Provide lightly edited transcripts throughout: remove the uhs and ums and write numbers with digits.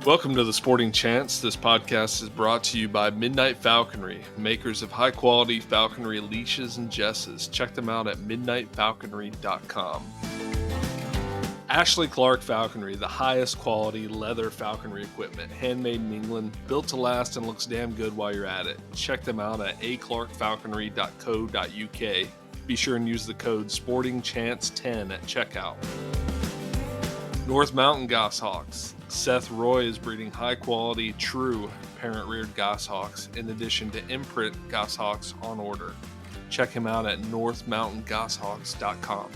Welcome to the Sporting Chance. This podcast is brought to you by Midnight Falconry, makers of high-quality falconry leashes and jesses. Check them out at midnightfalconry.com. Ashley Clark Falconry, the highest quality leather falconry equipment, handmade in England, built to last and looks damn good while you're at it. Check them out at aclarkfalconry.co.uk. Be sure and use the code SportingChance10 at checkout. North Mountain Goshawks. Seth Roy is breeding high-quality, true parent-reared goshawks in addition to imprint goshawks on order. Check him out at northmountaingoshawks.com.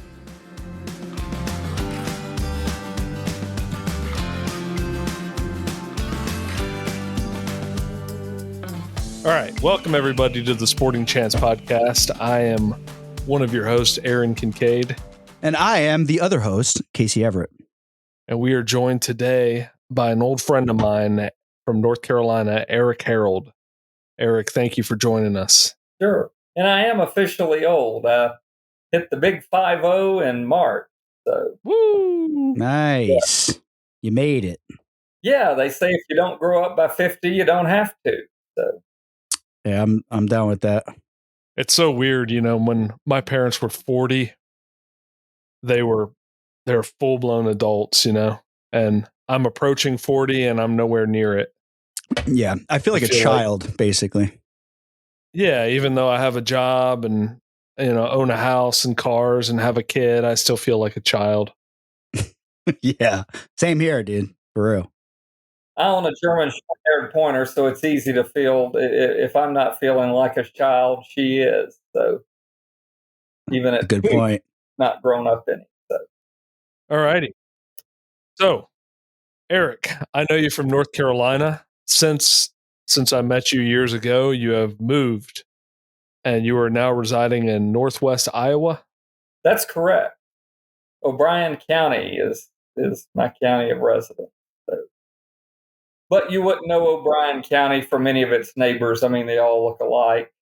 All right, welcome everybody to the Sporting Chance podcast. I am one of your hosts, Aaron Kincaid. And I am the other host, Casey Everett. And we are joined today by an old friend of mine from North Carolina, Eric Harrold. Eric, thank you for joining us. Sure. And I am officially old. I hit the big 5-0 in March. So, woo! Nice. Yeah. You made it. Yeah, they say if you don't grow up by 50, you don't have to. So, yeah, I'm down with that. It's so weird, when my parents were 40, they're full-blown adults, and I'm approaching 40 and I'm nowhere near it. Yeah, I feel like a child, basically. Yeah, even though I have a job and, own a house and cars and have a kid, I still feel like a child. Yeah, same here, dude, for real. I own a German short-haired pointer, so it's easy to feel. If I'm not feeling like a child, she is. So even at good point, not grown up any. So. All righty. So, Eric, I know you from North Carolina. Since I met you years ago, you have moved, and you are now residing in Northwest Iowa. That's correct. O'Brien County is my county of residence. So. But you wouldn't know O'Brien County from any of its neighbors. I mean, they all look alike.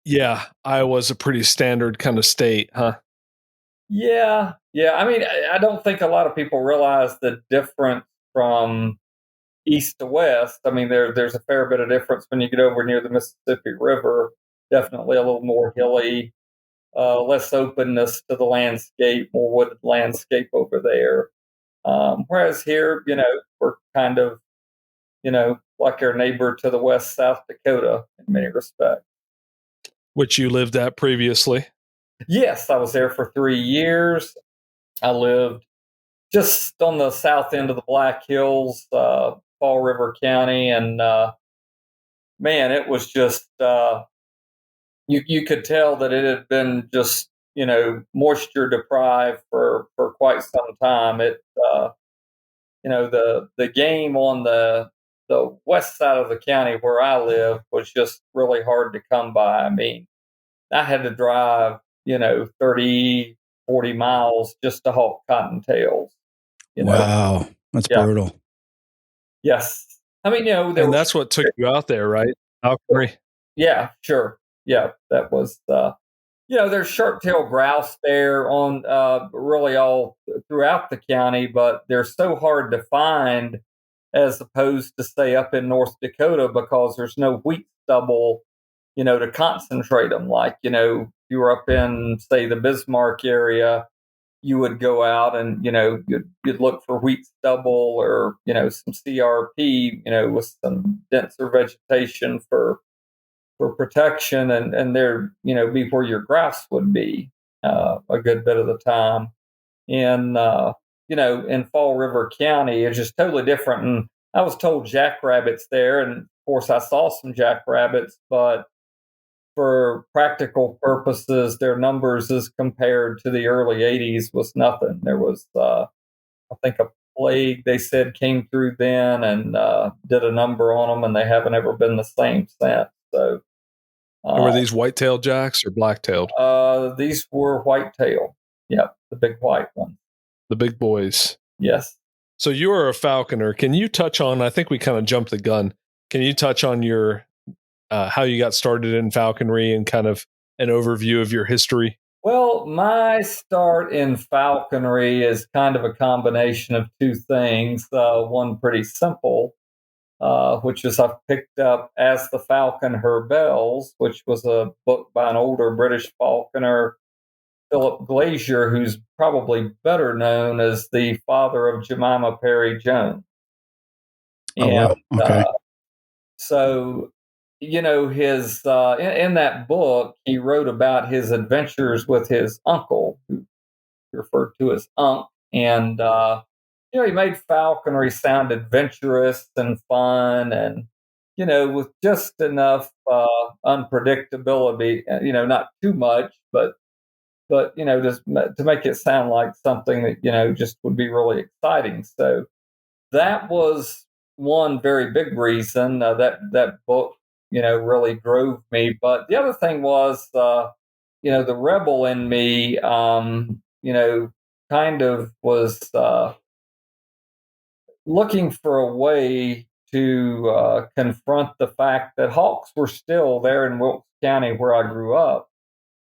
Yeah, Iowa's a pretty standard kind of state, huh? Yeah. I mean, I don't think a lot of people realize the difference from east to west. I mean, there's a fair bit of difference when you get over near the Mississippi River. Definitely a little more hilly, less openness to the landscape, more wooded landscape over there. Whereas here, we're kind of, like our neighbor to the west, South Dakota, in many respects. Which you lived at previously. Yes, I was there for 3 years. I lived just on the south end of the Black Hills, Fall River County, and man, it was just you could tell that it had been just moisture deprived for quite some time. It the game on the west side of the county where I live was just really hard to come by. I mean, I had to drive 30, 40 miles just to hawk cottontails. Wow, that's brutal. Yes. I mean, and that's what took you out there, right? Falconry. Yeah, sure. Yeah, that was, there's sharp-tailed grouse there on really all throughout the county, but they're so hard to find as opposed to, say, up in North Dakota because there's no wheat stubble, to concentrate them. Like, if you were up in, say, the Bismarck area, you would go out and, you'd look for wheat stubble or, some CRP, with some denser vegetation for protection and there, be where your grouse would be a good bit of the time. And, in Fall River County, it's just totally different. And I was told jackrabbits there. And of course I saw some jackrabbits, but for practical purposes, their numbers as compared to the early 80s was nothing. There was, I think, a plague they said came through then and did a number on them, and they haven't ever been the same since. So, were these white-tailed jacks or black-tailed? These were white-tailed. Yeah, the big white ones. The big boys. Yes. So you are a falconer. Can you touch on? I think we kind of jumped the gun. Can you touch on your how you got started in falconry and kind of an overview of your history? Well, my start in falconry is kind of a combination of two things. One pretty simple, which is I picked up As the Falcon Rebels, which was a book by an older British falconer, Philip Glazier, who's probably better known as the father of Jemima Perry Jones. Oh And wow. Okay. so, his in that book, he wrote about his adventures with his uncle, who he referred to as Unc, and he made falconry sound adventurous and fun, and with just enough unpredictability, not too much, but just to make it sound like something that just would be really exciting. So that was one very big reason that book really drove me. But the other thing was the rebel in me kind of was looking for a way to confront the fact that hawks were still there in Wilkes County where I grew up.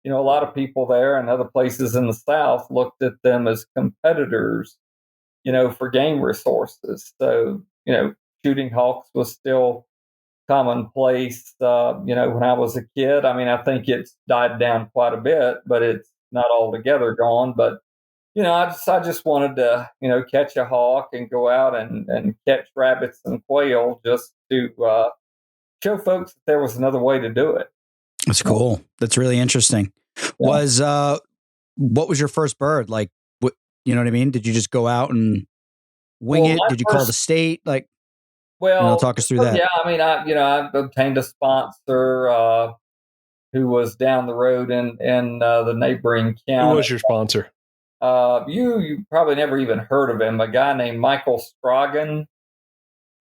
A lot of people there and other places in the South looked at them as competitors, for game resources. So, shooting hawks was still commonplace, when I was a kid. I mean, I think it's died down quite a bit, but it's not altogether gone. But, I just wanted to, catch a hawk and go out and catch rabbits and quail just to show folks that there was another way to do it. That's cool. That's really interesting. Yeah. What was your first bird? Like, what, you know what I mean? Did you just go out and wing it? Did you call the state? Like, talk us through that. Yeah, I mean, I obtained a sponsor who was down the road in the neighboring county. Who was your sponsor? You probably never even heard of him. A guy named Michael Strogan.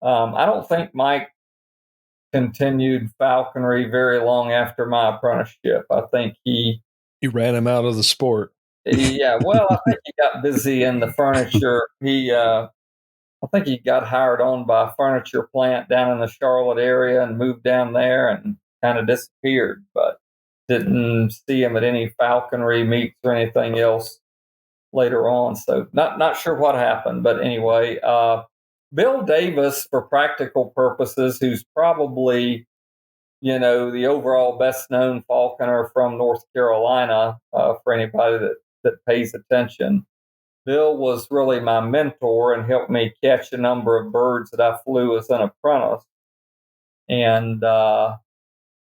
I don't think Mike continued falconry very long after my apprenticeship. I think he ran him out of the sport. Yeah, well, I think he got busy in the furniture. I think he got hired on by a furniture plant down in the Charlotte area and moved down there and kind of disappeared, but didn't see him at any falconry meets or anything else later on. So not sure what happened, but anyway, Bill Davis, for practical purposes, who's probably the overall best known falconer from North Carolina, for anybody that pays attention. Bill was really my mentor and helped me catch a number of birds that I flew as an apprentice. And,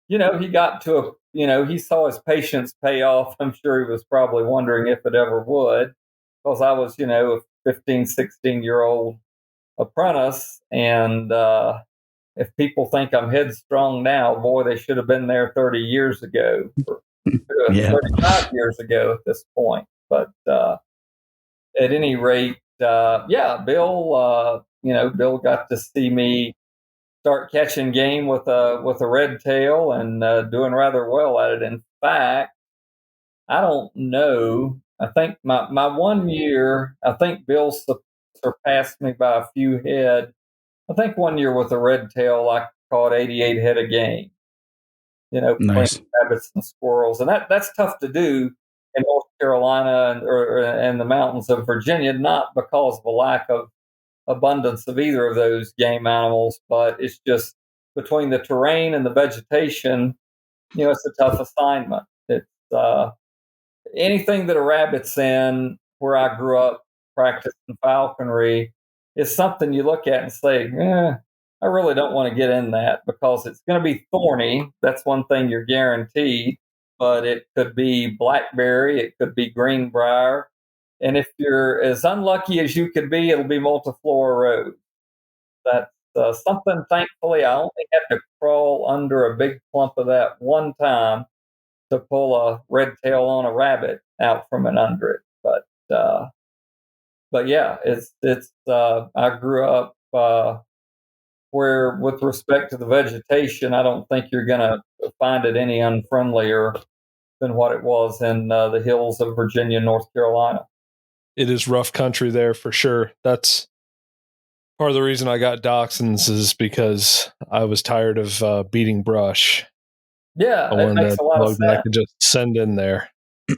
he got to he saw his patience pay off. I'm sure he was probably wondering if it ever would, because I was, a 15, 16-year-old apprentice. And if people think I'm headstrong now, boy, they should have been there 30 years ago, or 35 years ago at this point. But at any rate, Bill, Bill got to see me start catching game with a red tail and doing rather well at it. In fact, I don't know. I think my 1 year, I think Bill surpassed me by a few head. I think 1 year with a red tail, I caught 88 head of game. Nice. Rabbits and squirrels, and that's tough to do in North Carolina and the mountains of Virginia, not because of a lack of abundance of either of those game animals, but it's just between the terrain and the vegetation, it's a tough assignment. It's anything that a rabbit's in where I grew up practicing falconry is something you look at and say, I really don't want to get in that because it's going to be thorny. That's one thing you're guaranteed. But it could be blackberry, it could be greenbrier. And if you're as unlucky as you could be, it'll be multiflora rose. That's something, thankfully, I only had to crawl under a big clump of that one time to pull a red tail on a rabbit out from an under it. But yeah, it's I grew up where, with respect to the vegetation, I don't think you're going to find it any unfriendlier than what it was in the hills of Virginia, North Carolina. It is rough country there for sure. That's part of the reason I got dachshunds, is because I was tired of beating brush. Yeah, I wanted a dog that I could just send in there.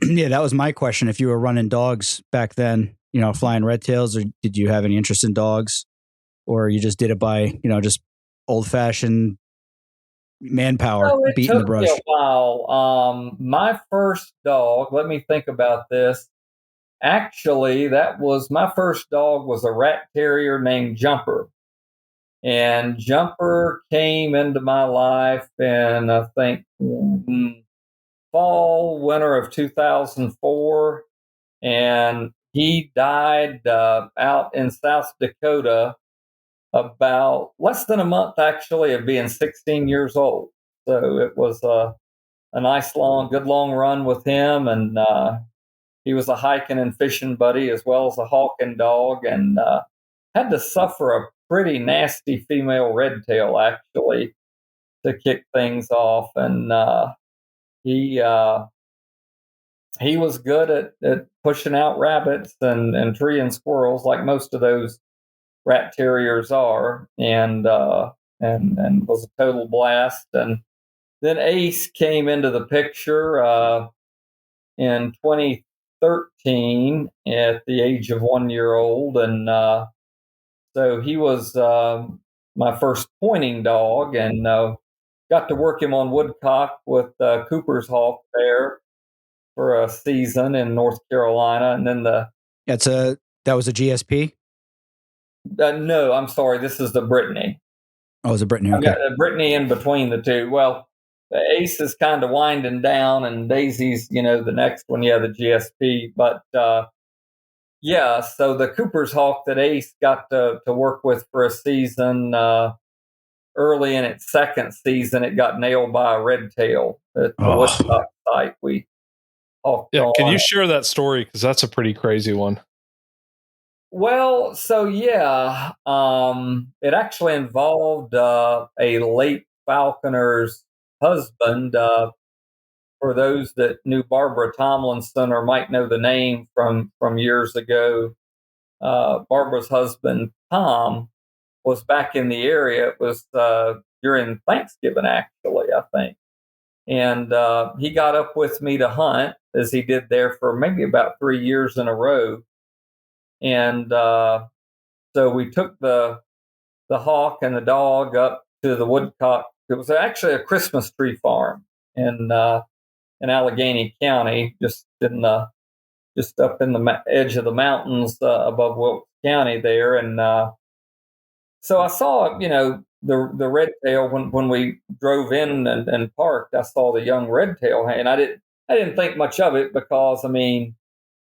Yeah, that was my question. If you were running dogs back then, flying red tails, or did you have any interest in dogs, or you just did it by, just old fashioned manpower It beating the took me brush? a while. My first dog, let me think about this. Actually, that was my first dog was a rat terrier named Jumper. And Jumper came into my life in, I think, fall, winter of 2004. And he died out in South Dakota about less than a month, actually, of being 16 years old. So it was a nice, good long run with him. And he was a hiking and fishing buddy as well as a hawking dog, and had to suffer a pretty nasty female red tail, actually, to kick things off. And he he was good at pushing out rabbits and treeing squirrels, like most of those rat terriers are, and was a total blast. And then Ace came into the picture in 2013 at the age of 1 year old, and so he was my first pointing dog, and got to work him on woodcock with Cooper's Hawk there for a season in North Carolina, and then that was a GSP. No, I'm sorry, this is the Brittany. Oh, it was a Brittany. Okay. I've got a Brittany in between the two. Well, the Ace is kind of winding down, and Daisy's, the next one, the GSP. But yeah, so the Cooper's Hawk that Ace got to work with for a season, early in its second season, it got nailed by a red tail at the woodcock site we hawked on. Can you share that story? Because that's a pretty crazy one. Well, so yeah, it actually involved a late falconer's husband. For those that knew Barbara Tomlinson or might know the name from years ago, Barbara's husband Tom was back in the area. It was during Thanksgiving, actually, I think, and he got up with me to hunt, as he did there for maybe about 3 years in a row. And so we took the hawk and the dog up to the woodcock. It was actually a Christmas tree farm in Allegheny County, just up in the edge of the mountains above Wilkes County there. And so I saw, the red tail when we drove in and parked. I saw the young red tail, and I didn't think much of it because, I mean,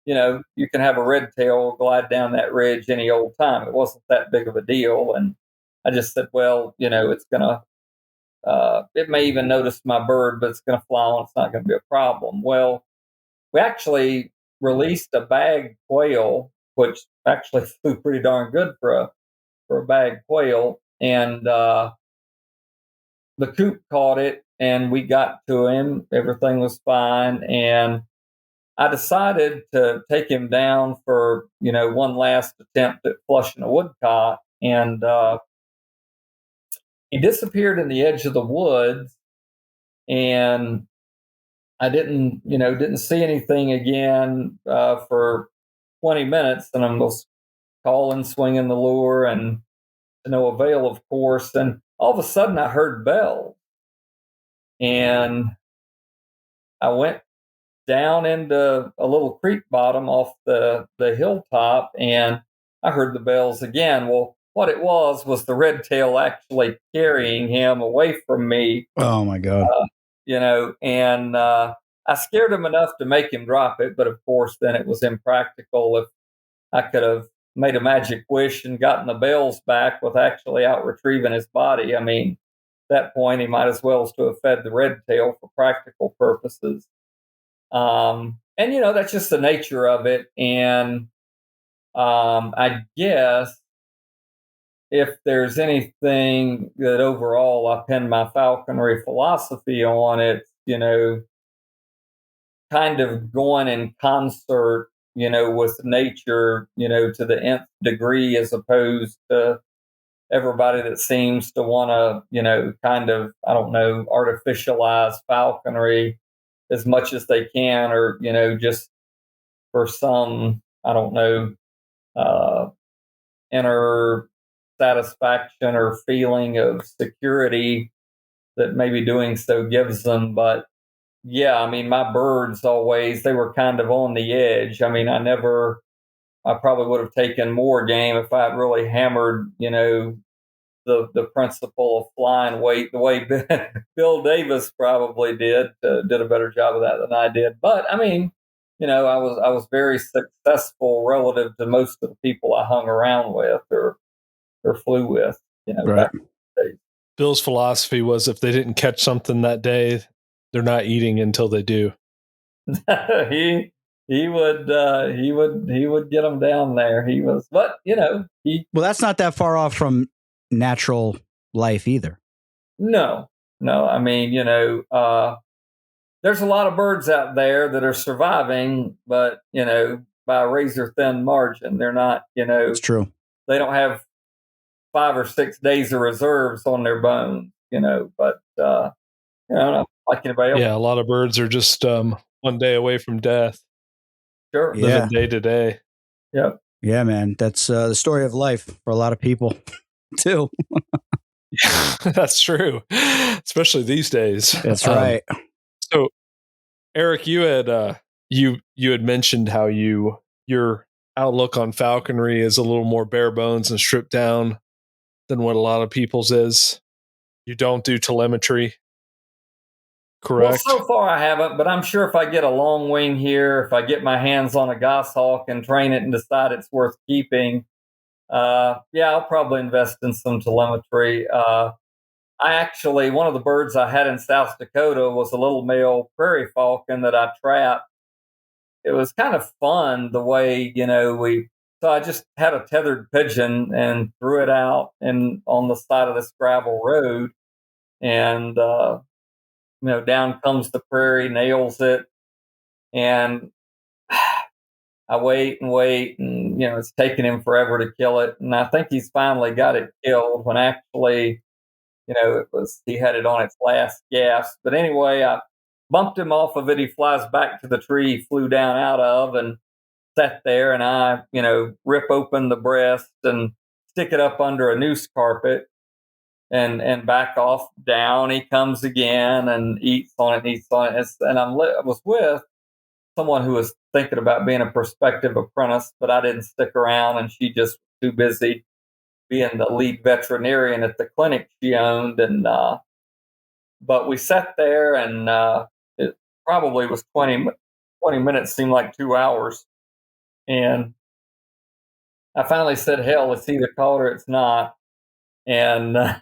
you can have a red tail glide down that ridge any old time. It wasn't that big of a deal. And I just said, well, it's going to, it may even notice my bird, but it's going to fly on. It's not going to be a problem. Well, we actually released a bag quail, which actually flew pretty darn good for a bag quail. And the coop caught it, and we got to him. Everything was fine. And I decided to take him down for, one last attempt at flushing a woodcock. And he disappeared in the edge of the woods. And I didn't see anything again for 20 minutes. And I was calling, swinging the lure, and to no avail, of course. And all of a sudden I heard bells. And I went down into a little creek bottom off the hilltop, and I heard the bells again. Well, what it was the red tail actually carrying him away from me. Oh my God. And I scared him enough to make him drop it, but of course then it was impractical. If I could have made a magic wish and gotten the bells back with actually out retrieving his body, I mean, at that point he might as well have fed the red tail for practical purposes. And that's just the nature of it. And I guess if there's anything that overall I pin my falconry philosophy on, it's, kind of going in concert, with nature, to the nth degree, as opposed to everybody that seems to want to, kind of, I don't know, artificialize falconry. as much as they can, or, just for some, I don't know, inner satisfaction or feeling of security that maybe doing so gives them. But yeah, I mean, my birds always, they were kind of on the edge. I mean, I probably would have taken more game if I had really hammered, the principle of flying weight the way Bill Davis probably did a better job of that than I did. But I mean, I was very successful relative to most of the people I hung around with or flew with. Right. Back in the days. Bill's philosophy was if they didn't catch something that day, they're not eating until they do. he would get them down there. He was, but well, that's not that far off from natural life either. No. I mean, there's a lot of birds out there that are surviving, but by a razor thin margin. They're not, It's true. They don't have 5 or 6 days of reserves on their bones, but like anybody else. Yeah, a lot of birds are just one day away from death. Sure. Living day to day. Yep. Yeah, man. That's the story of life for a lot of people too. That's true. Especially these days. That's right. So Eric, you had you had mentioned how your outlook on falconry is a little more bare bones and stripped down than what a lot of people's is. You don't do telemetry, correct? Well, so far I haven't, but I'm sure if I get a long wing here, if I get my hands on a goshawk and train it and decide it's worth keeping, I'll probably invest in some telemetry. One of the birds I had in South Dakota was a little male prairie falcon that I trapped. It was kind of fun the way, so I just had a tethered pigeon and threw it out on the side of this gravel road. And, down comes the prairie, nails it. And I wait, and, it's taking him forever to kill it. And I think he's finally got it killed when actually, he had it on its last gasp. But anyway, I bumped him off of it. He flies back to the tree he flew down out of and sat there. And I, rip open the breast and stick it up under a noose carpet and back off down. He comes again and eats on it. And I was with someone who was thinking about being a prospective apprentice, but I didn't stick around, and she just was too busy being the lead veterinarian at the clinic she owned. And but we sat there, and it probably was 20 minutes, seemed like 2 hours. And I finally said, hell, it's either caught or it's not. And I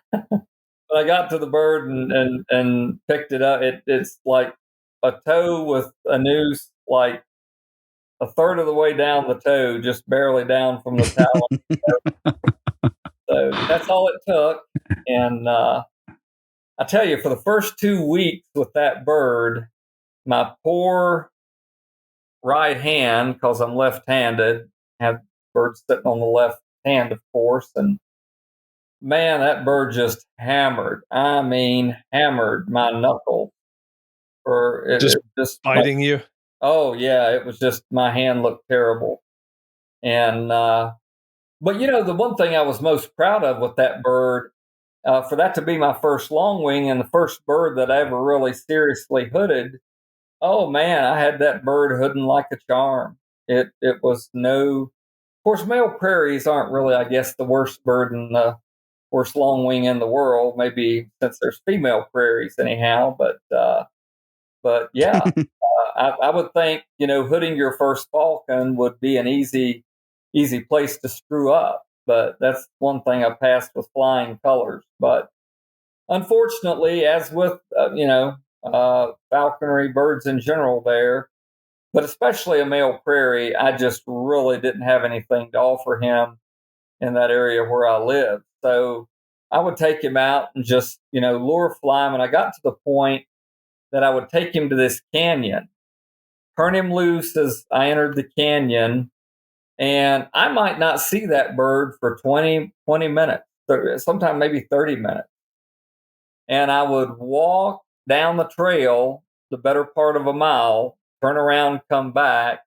got to the bird and picked it up. It's like a toe with a noose, like a third of the way down the toe, just barely down from the talon. So that's all it took. And I tell you, for the first 2 weeks with that bird, my poor right hand, because I'm left-handed, have birds sitting on the left hand, of course, and man, that bird just hammered. I mean, hammered my knuckle. Just biting you? Oh, yeah. It was just, my hand looked terrible. And, but the one thing I was most proud of with that bird, for that to be my first long wing and the first bird that I ever really seriously hooded, oh man, I had that bird hooding like a charm. It was of course, male prairies aren't really, I guess, the worst bird in the worst long wing in the world, maybe since there's female prairies anyhow. But yeah, I would think, hooding your first falcon would be an easy place to screw up. But that's one thing I passed with flying colors. But unfortunately, as with, falconry birds in general there, but especially a male prairie, I just really didn't have anything to offer him in that area where I lived. So I would take him out and just, lure fly him. And I got to the point that I would take him to this canyon, turn him loose as I entered the canyon, and I might not see that bird for 20 minutes, sometimes maybe 30 minutes. And I would walk down the trail the better part of a mile, turn around, come back.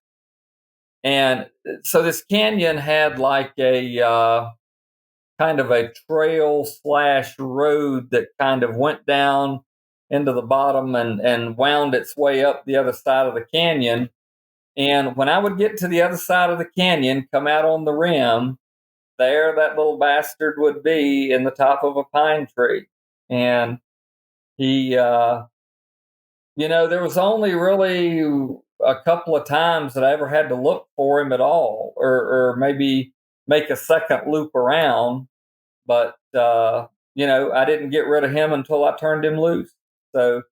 And so this canyon had like a kind of a trail / road that kind of went down into the bottom and wound its way up the other side of the canyon. And when I would get to the other side of the canyon, come out on the rim, there that little bastard would be in the top of a pine tree. And he, there was only really a couple of times that I ever had to look for him at all, or maybe make a second loop around. But, I didn't get rid of him until I turned him loose. So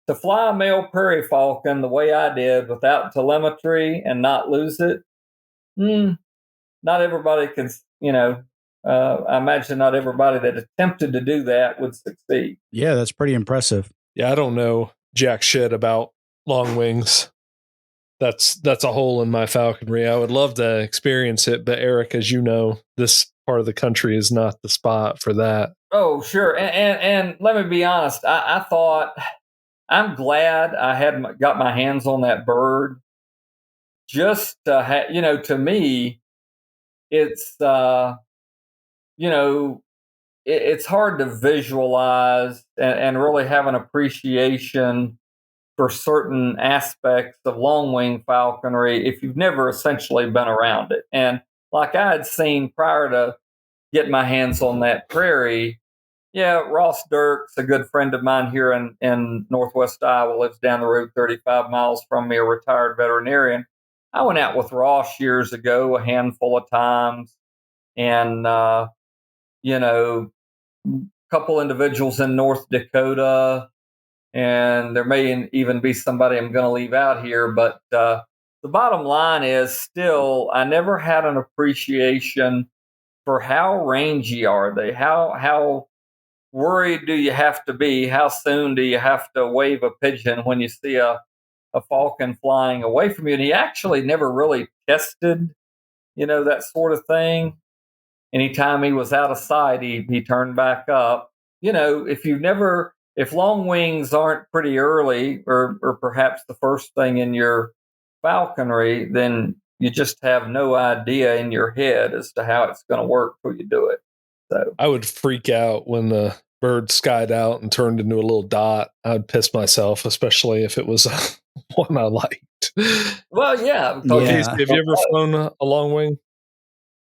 to fly a male prairie falcon the way I did without telemetry and not lose it, not everybody can, I imagine not everybody that attempted to do that would succeed. Yeah, that's pretty impressive. Yeah, I don't know jack shit about long wings. That's a hole in my falconry. I would love to experience it, but Eric, as you know, this part of the country is not the spot for that. Oh, sure. And let me be honest. I thought, I'm glad I had got my hands on that bird. Just to me, it's it's hard to visualize and really have an appreciation for certain aspects of long wing falconry if you've never essentially been around it. And like I had seen prior to getting my hands on that prairie, Ross Dirks, a good friend of mine here in Northwest Iowa, lives down the road 35 miles from me, a retired veterinarian. I went out with Ross years ago, a handful of times, and, a couple individuals in North Dakota, and there may even be somebody I'm going to leave out here. But the bottom line is still, I never had an appreciation for how rangy are they, how worried do you have to be? How soon do you have to wave a pigeon when you see a falcon flying away from you? And he actually never really tested, that sort of thing. Anytime he was out of sight, he turned back up. If long wings aren't pretty early or perhaps the first thing in your falconry, then you just have no idea in your head as to how it's going to work before you do it. So I would freak out when the bird skied out and turned into a little dot. I'd piss myself, especially if it was one I liked. Well, yeah. Casey, have you ever flown a long wing?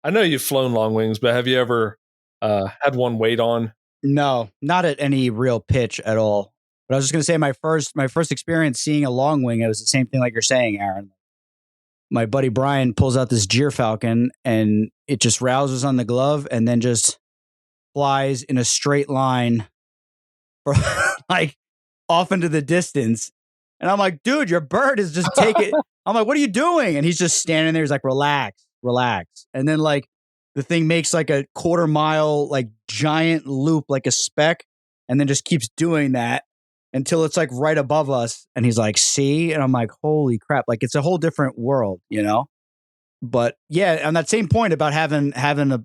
I know you've flown long wings, but have you ever had one wait on? No, not at any real pitch at all. But I was just going to say my first experience seeing a long wing, it was the same thing like you're saying, Aaron. My buddy Brian pulls out this gyrfalcon and it just rouses on the glove and then just flies in a straight line for like off into the distance. And I'm like, dude, your bird is just taking. I'm like, what are you doing? And he's just standing there. He's like, relax. And then like the thing makes like a quarter mile, like giant loop, like a speck. And then just keeps doing that until it's like right above us. And he's like, see? And I'm like, holy crap. Like it's a whole different world, But yeah, on that same point about having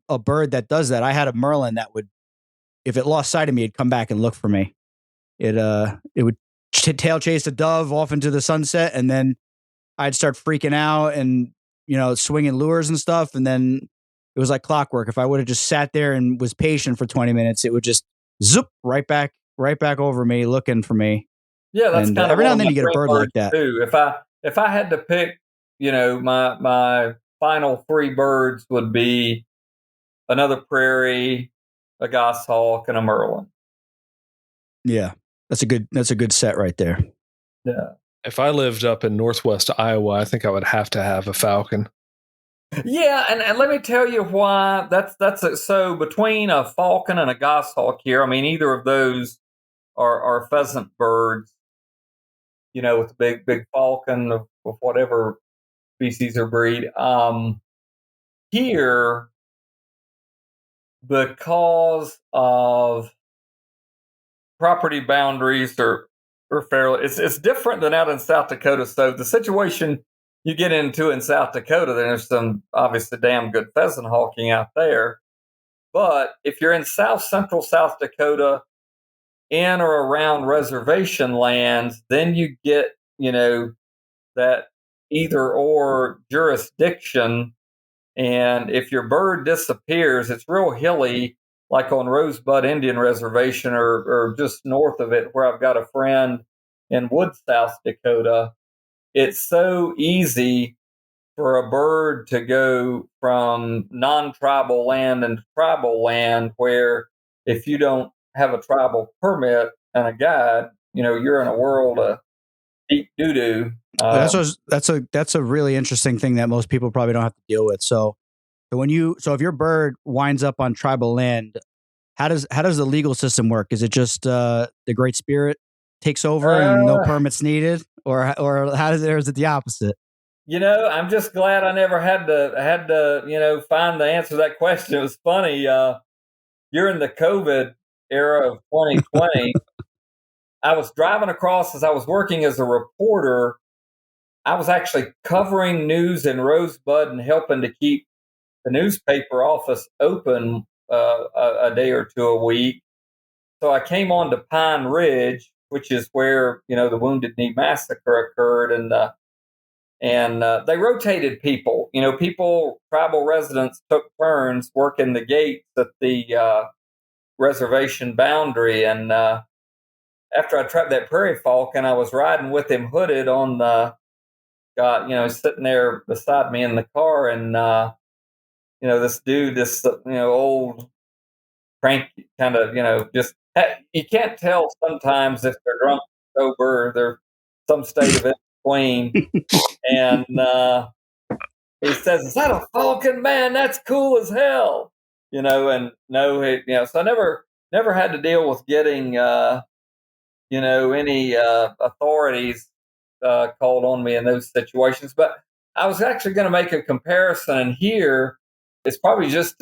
a bird that does that, I had a merlin that would, if it lost sight of me, it'd come back and look for me. It would tail chase a dove off into the sunset, and then I'd start freaking out and swinging lures and stuff. And then it was like clockwork. If I would have just sat there and was patient for 20 minutes, it would just zoop right back over me, looking for me. Yeah, that's kind of every now and then you get a bird like that too. If I had to pick, my final 3 birds would be another prairie, a goshawk, and a merlin. Yeah, that's a good set right there. Yeah. If I lived up in Northwest Iowa, I think I would have to have a falcon. Yeah, and let me tell you why. That's it. So between a falcon and a goshawk here, I mean, either of those are pheasant birds. With the big falcon of whatever species or breed. Here, because of property boundaries are fairly, it's different than out in South Dakota. So the situation you get into in South Dakota, there's some obviously damn good pheasant hawking out there. But if you're in South Central South Dakota, in or around reservation lands, then you get, that either or jurisdiction. And if your bird disappears, it's real hilly, like on Rosebud Indian Reservation or just north of it, where I've got a friend in Wood, South Dakota. It's so easy for a bird to go from non-tribal land into tribal land, where if you don't have a tribal permit and a guide, you're in a world of deep doo-doo. That's a really interesting thing that most people probably don't have to deal with. So if your bird winds up on tribal land, how does the legal system work? Is it just the Great Spirit takes over and no permits needed, or how does it? Or is it the opposite? I'm just glad I never had to find the answer to that question. It was funny. During the COVID era of 2020, I was driving across as I was working as a reporter. I was actually covering news in Rosebud and helping to keep the newspaper office open a day or two a week. So I came on to Pine Ridge, which is where the Wounded Knee massacre occurred, and they rotated people. Tribal residents took turns working the gates at the reservation boundary. And after I trapped that prairie falcon, I was riding with him hooded on the, sitting there beside me in the car, and this dude, this old cranky kind of, just you can't tell sometimes if they're drunk or sober. They're some state of in between. And he says, "Is that a falcon, man? That's cool as hell." And no, so I never had to deal with getting, any authorities called on me in those situations. But I was actually going to make a comparison, and here it's probably just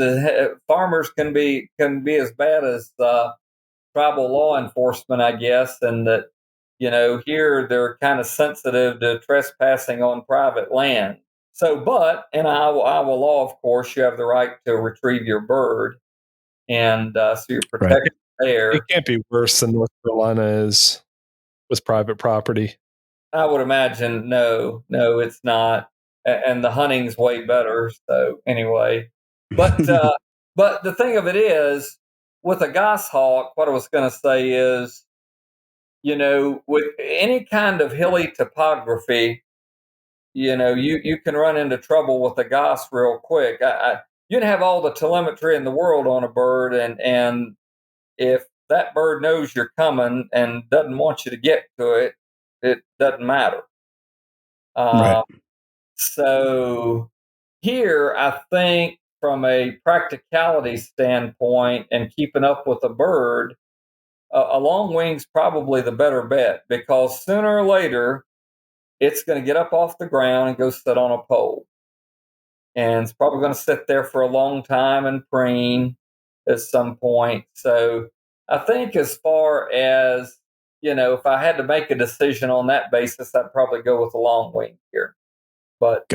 farmers can be as bad as tribal law enforcement, I guess, and that here they're kind of sensitive to trespassing on private land. So, but in Iowa law, of course, you have the right to retrieve your bird, and so you're protected there. It can't be worse than North Carolina is with private property. I would imagine no, it's not, and the hunting's way better. So anyway, but but the thing of it is, with a goshawk, what I was going to say is, with any kind of hilly topography, you can run into trouble with a goss real quick. You can have all the telemetry in the world on a bird, and if that bird knows you're coming and doesn't want you to get to it, it doesn't matter. Right. So here, I think from a practicality standpoint and keeping up with a bird, a long wing's probably the better bet, because sooner or later it's going to get up off the ground and go sit on a pole, and it's probably going to sit there for a long time and preen at some point. So I think, as far as if I had to make a decision on that basis, I'd probably go with a long wing here. But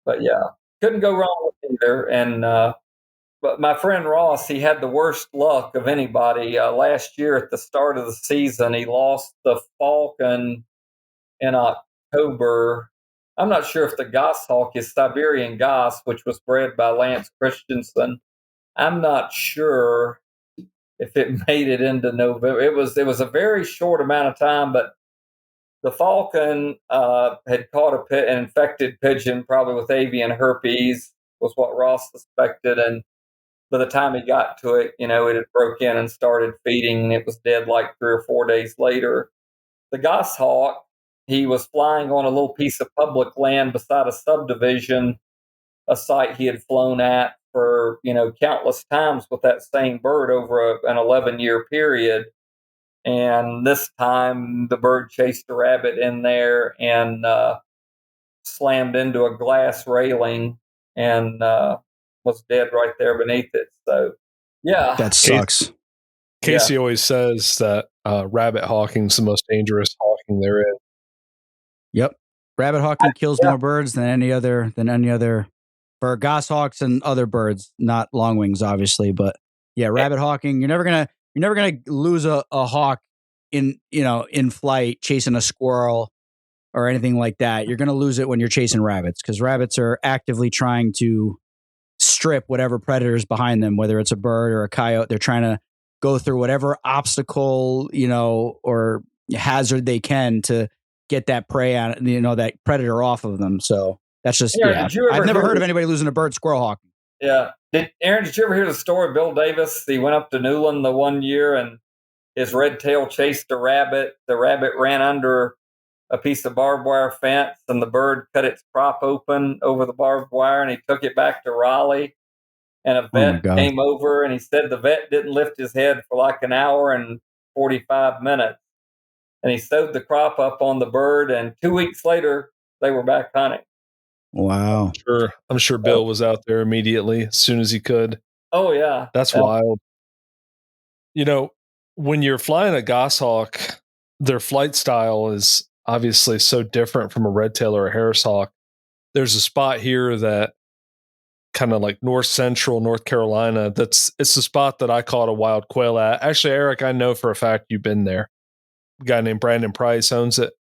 but yeah, couldn't go wrong with either. And but my friend Ross, he had the worst luck of anybody. Last year at the start of the season, he lost the falcon in October. I'm not sure if the goshawk is Siberian goss, which was bred by Lance Christensen. I'm not sure if it made it into November. It was a very short amount of time, but the falcon had caught an infected pigeon, probably with avian herpes, was what Ross suspected. And by the time he got to it, it had broke in and started feeding, and it was dead like 3 or 4 days later. The goshawk, he was flying on a little piece of public land beside a subdivision, a site he had flown at for, countless times with that same bird over an 11-year period. And this time the bird chased a rabbit in there and slammed into a glass railing and was dead right there beneath it. So, yeah. That sucks. Casey always says that rabbit hawking is the most dangerous hawking there is. Yep. Rabbit hawking kills more birds than any other for goshawks and other birds, not longwings, obviously. But yeah, rabbit hawking, you're never going to you're never going to lose a hawk in flight chasing a squirrel or anything like that. You're going to lose it when you're chasing rabbits, because rabbits are actively trying to strip whatever predators behind them, whether it's a bird or a coyote. They're trying to go through whatever obstacle, or hazard they can to get that prey on, that predator off of them. So that's just, I've never heard of anybody losing a bird squirrel hawking. Yeah. Aaron, did you ever hear the story of Bill Davis? He went up to Newland the one year and his red tail chased a rabbit. The rabbit ran under a piece of barbed wire fence and the bird cut its crop open over the barbed wire, and he took it back to Raleigh, and a vet came over, and he said the vet didn't lift his head for like an hour and 45 minutes. And he sewed the crop up on the bird, and 2 weeks later, they were back hunting. Wow. I'm sure Bill was out there immediately as soon as he could. Oh, yeah. That's wild. When you're flying a goshawk, their flight style is obviously so different from a red tail or a Harris hawk. There's a spot here that kind of like north central North Carolina. It's the spot that I caught a wild quail at. Actually, Eric, I know for a fact you've been there. A guy named Brandon Price owns it.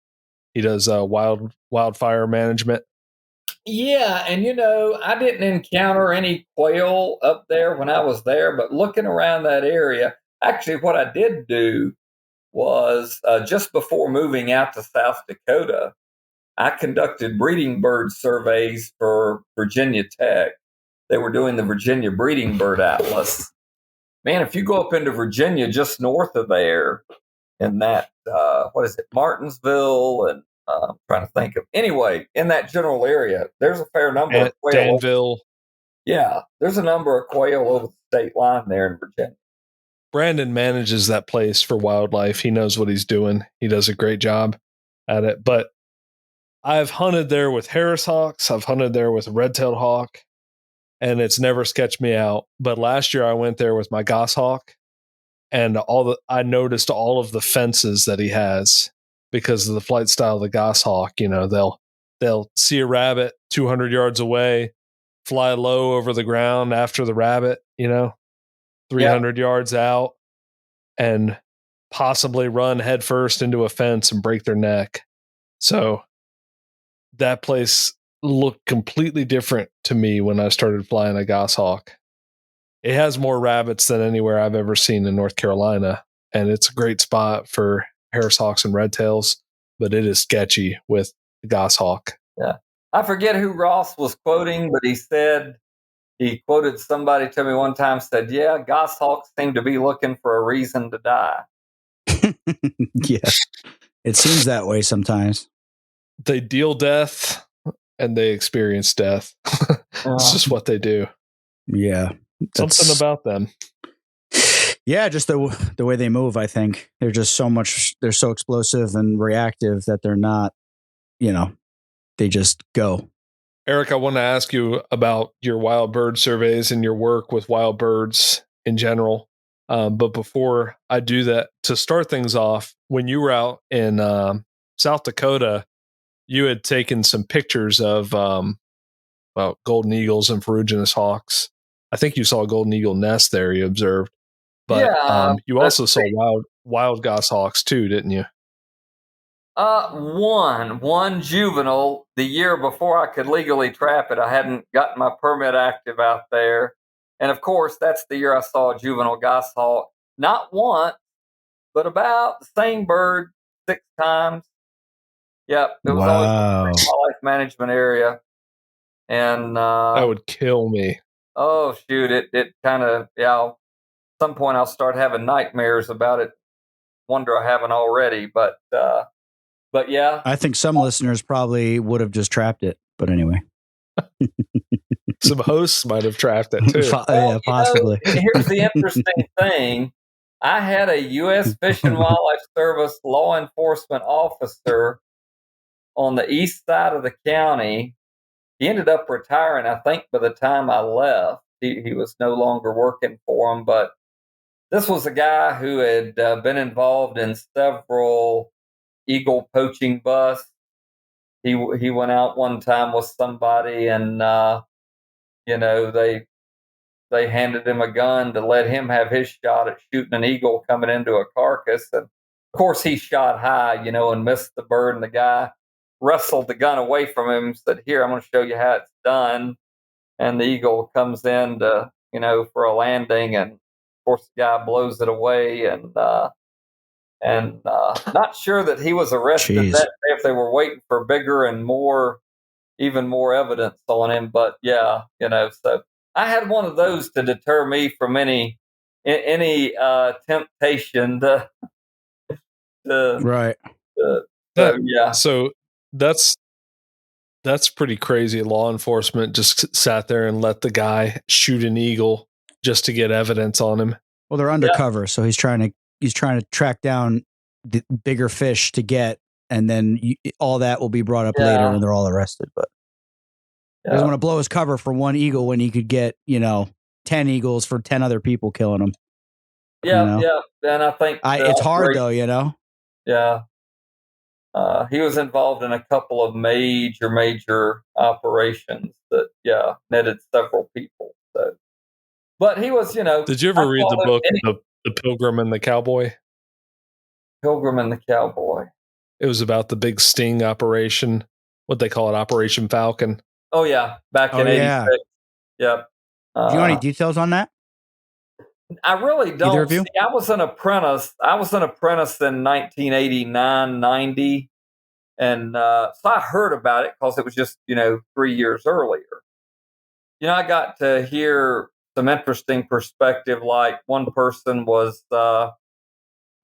He does wildfire management. Yeah, and I didn't encounter any quail up there when I was there, but looking around that area, actually what I did do was just before moving out to South Dakota, I conducted breeding bird surveys for Virginia Tech. They were doing the Virginia Breeding Bird Atlas. Man, if you go up into Virginia, just north of there, in that, Martinsville, and I'm trying to think of, anyway, in that general area, there's a fair number of quail. Danville. Yeah, there's a number of quail over the state line there in Virginia. Brandon manages that place for wildlife. He knows what he's doing. He does a great job at it. But I've hunted there with Harris hawks. I've hunted there with red-tailed hawk, and it's never sketched me out. But last year I went there with my goshawk, and I noticed all of the fences that he has because of the flight style of the goshawk. They'll see a rabbit 200 yards away, fly low over the ground after the rabbit, 300 yards out, and possibly run headfirst into a fence and break their neck. So that place looked completely different to me when I started flying a goshawk. It has more rabbits than anywhere I've ever seen in North Carolina, and it's a great spot for Harris hawks and red tails, but it is sketchy with the goshawk. Yeah. I forget who Ross was quoting, but he quoted somebody to me one time, said, yeah, goshawks seem to be looking for a reason to die. Yeah. It seems that way sometimes. They deal death and they experience death. It's just what they do. Yeah. Something about them. Yeah, just the way they move, I think. They're just they're so explosive and reactive that they're not, they just go. Eric, I want to ask you about your wild bird surveys and your work with wild birds in general. But before I do that, to start things off, when you were out in South Dakota, you had taken some pictures of golden eagles and ferruginous hawks. I think you saw a golden eagle nest there, you observed. But you also saw wild goshawks too, didn't you? One juvenile. The year before I could legally trap it, I hadn't gotten my permit active out there. And of course, that's the year I saw a juvenile goshawk. Not once, but about the same bird 6 times. Yep. It was always a wildlife management area. And that would kill me. Oh, shoot. It kind of, at some point I'll start having nightmares about it. Wonder I haven't already, but yeah. I think some listeners probably would have just trapped it, but anyway. Some hosts might have trapped it too. Yeah, possibly. Here's the interesting thing. I had a U.S. Fish and Wildlife Service law enforcement officer on the east side of the county. He ended up retiring, I think, by the time I left. He was no longer working for him, but this was a guy who had been involved in several eagle poaching busts. He went out one time with somebody, and they they handed him a gun to let him have his shot at shooting an eagle coming into a carcass. And of course, he shot high, and missed the bird. And the guy wrestled the gun away from him and said, "Here, I'm going to show you how it's done." And the eagle comes in to, for a landing. And of course, the guy blows it away. And not sure that he was arrested Jeez. that day if they were waiting for bigger and even more evidence on him. But yeah, so I had one of those to deter me from any temptation to right. Yeah. So that's pretty crazy. Law enforcement just sat there and let the guy shoot an eagle just to get evidence on him. Well, they're undercover, so he's trying to track down the bigger fish to get, and then all that will be brought up later when they're all arrested. But he doesn't want to blow his cover for one eagle when he could get 10 eagles for 10 other people killing him. Yeah. And I think it's hard though, Yeah. He was involved in a couple of major operations that netted several people. So, but he was, Did you ever read the book The Pilgrim and the Cowboy? Pilgrim and the Cowboy. It was about the big sting operation, what they call it, Operation Falcon. Oh yeah, back in '86. Yep. Do you know any details on that? I really don't. Either of you? See, I was an apprentice in 1989, 90. And so I heard about it because it was just, 3 years earlier. I got to hear some interesting perspective. Like one person was a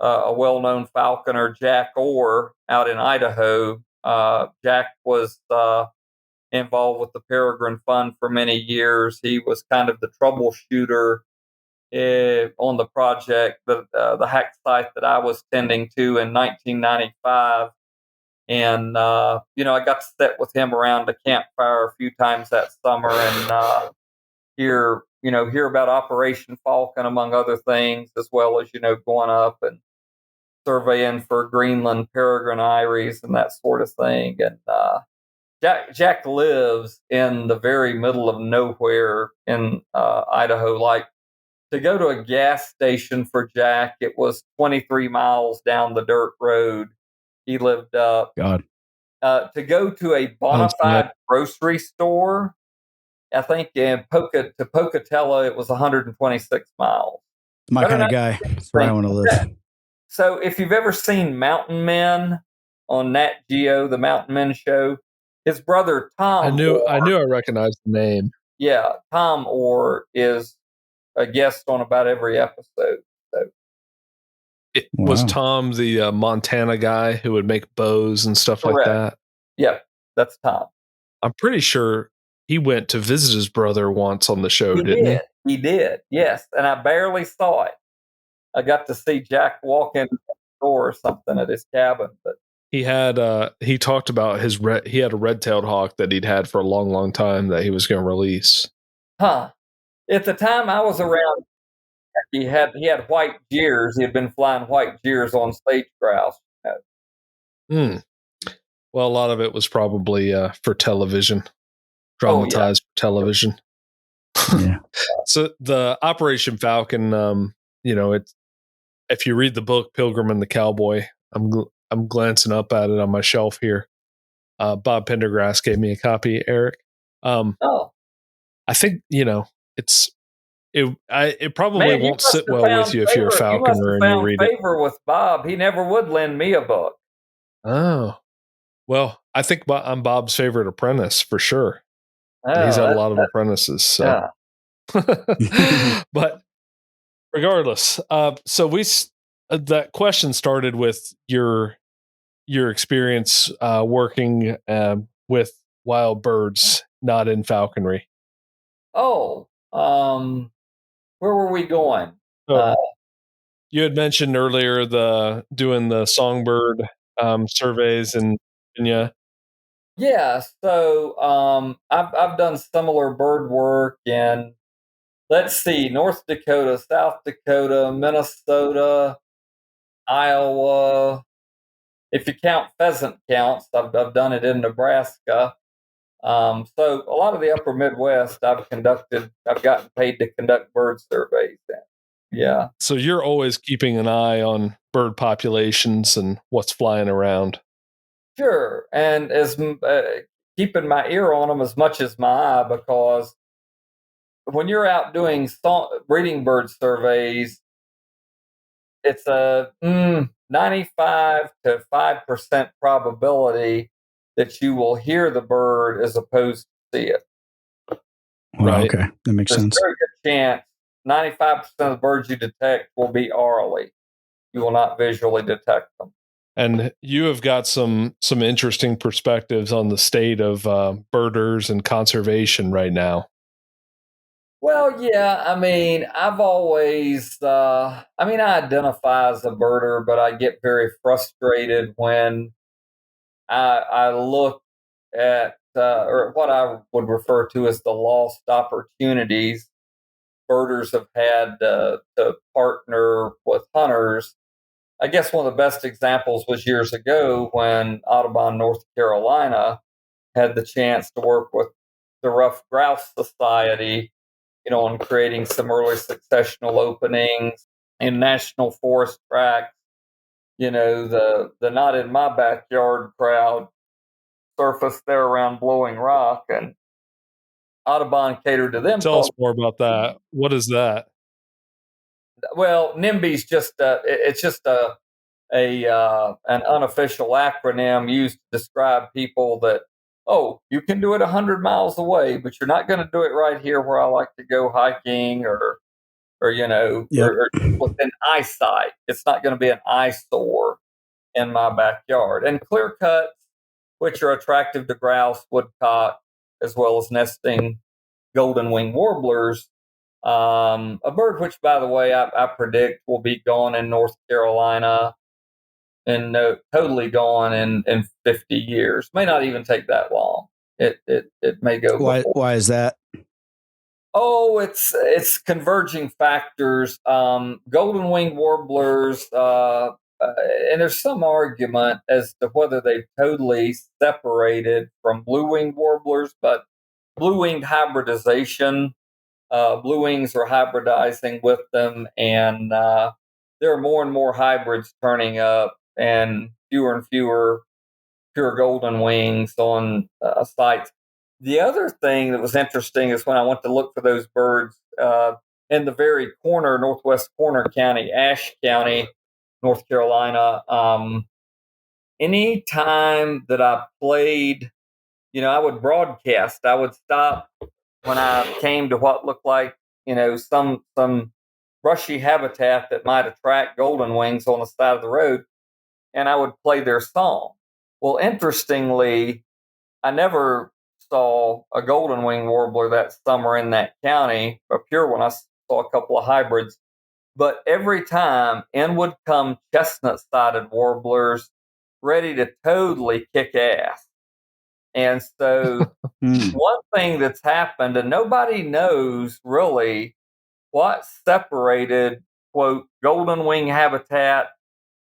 well-known falconer, Jack Orr, out in Idaho. Jack was involved with the Peregrine Fund for many years. He was kind of the troubleshooter on the project, the hack site that I was tending to in 1995. And, I got to sit with him around a campfire a few times that summer and hear about Operation Falcon, among other things, as well as, going up and surveying for Greenland peregrine iris and that sort of thing. And Jack lives in the very middle of nowhere in Idaho. Like, to go to a gas station for Jack, it was 23 miles down the dirt road. He lived up. God. To go to a bona fide grocery store, I think in Pocatello, it was 126 miles. It's my kind of guy. That's where I want to live. So if you've ever seen Mountain Men on Nat Geo, the Mountain Men show, his brother Tom. I knew I recognized the name. Yeah, Tom Orr is a guest on about every episode. So. Was Tom the Montana guy who would make bows and stuff Correct. Like that? Yeah, that's Tom. I'm pretty sure he went to visit his brother once on the show, didn't he? He did, yes. And I barely saw it. I got to see Jack walk in the door or something at his cabin. But he talked about he had a red-tailed hawk that he'd had for a long, long time that he was going to release. Huh. At the time I was around, he had white jeers. He had been flying white jeers on sage grouse. Well, a lot of it was probably for television, dramatized for television. Yeah. So the Operation Falcon, if you read the book Pilgrim and the Cowboy, I'm glancing up at it on my shelf here. Bob Pendergrass gave me a copy, Eric. I think it probably won't sit well with you if you're a falconer and you read it. Favor with Bob. He never would lend me a book. Oh, well, I think I'm Bob's favorite apprentice for sure. He's had a lot of apprentices. So. Yeah. But regardless, so that question started with your experience working with wild birds, not in falconry. Oh, where were we going? You had mentioned earlier doing the songbird surveys in Virginia. Yeah, so I've done similar bird work in, let's see, North Dakota, South Dakota, Minnesota, Iowa. If you count pheasant counts, I've done it in Nebraska. So a lot of the upper Midwest, I've gotten paid to conduct bird surveys. Yeah. So you're always keeping an eye on bird populations and what's flying around. Sure. And keeping my ear on them as much as my eye, because when you're out doing breeding bird surveys, it's a 95 to 5% probability that you will hear the bird as opposed to see it. Right. Okay. That makes sense. There's a very good chance 95% of the birds you detect will be orally. You will not visually detect them. And you have got some interesting perspectives on the state of birders and conservation right now. Well, yeah, I mean, I've always, I identify as a birder, but I get very frustrated when I look at, or what I would refer to as the lost opportunities birders have had to partner with hunters. I guess one of the best examples was years ago when Audubon, North Carolina, had the chance to work with the Rough Grouse Society, on creating some early successional openings in national forest tracts. The not in my backyard crowd surfaced there around Blowing Rock, and Audubon catered to them. Tell us more about that. What is that? Well, NIMBY's it's just an unofficial acronym used to describe people that, you can do it 100 miles away, but you're not going to do it right here where I like to go hiking or within eyesight. It's not going to be an eyesore in my backyard. And clear cuts, which are attractive to grouse, woodcock, as well as nesting golden wing warblers. A bird which, by the way, I predict will be gone in North Carolina and totally gone in 50 years. May not even take that long. It may go. Why is that? Oh, it's converging factors. Golden wing warblers, and there's some argument as to whether they've totally separated from blue winged warblers, but blue winged hybridization. Blue wings are hybridizing with them, and there are more and more hybrids turning up, and fewer pure golden wings on sites. The other thing that was interesting is when I went to look for those birds in the very northwest corner county, Ashe County, North Carolina. Any time that I played, I would broadcast. I would stop when I came to what looked like, some brushy habitat that might attract golden wings on the side of the road, and I would play their song. Well, interestingly, I never saw a golden wing warbler that summer in that county, a pure one. I saw a couple of hybrids, but every time in would come chestnut-sided warblers ready to totally kick ass. And so one thing that's happened, and nobody knows really what separated, quote, golden wing habitat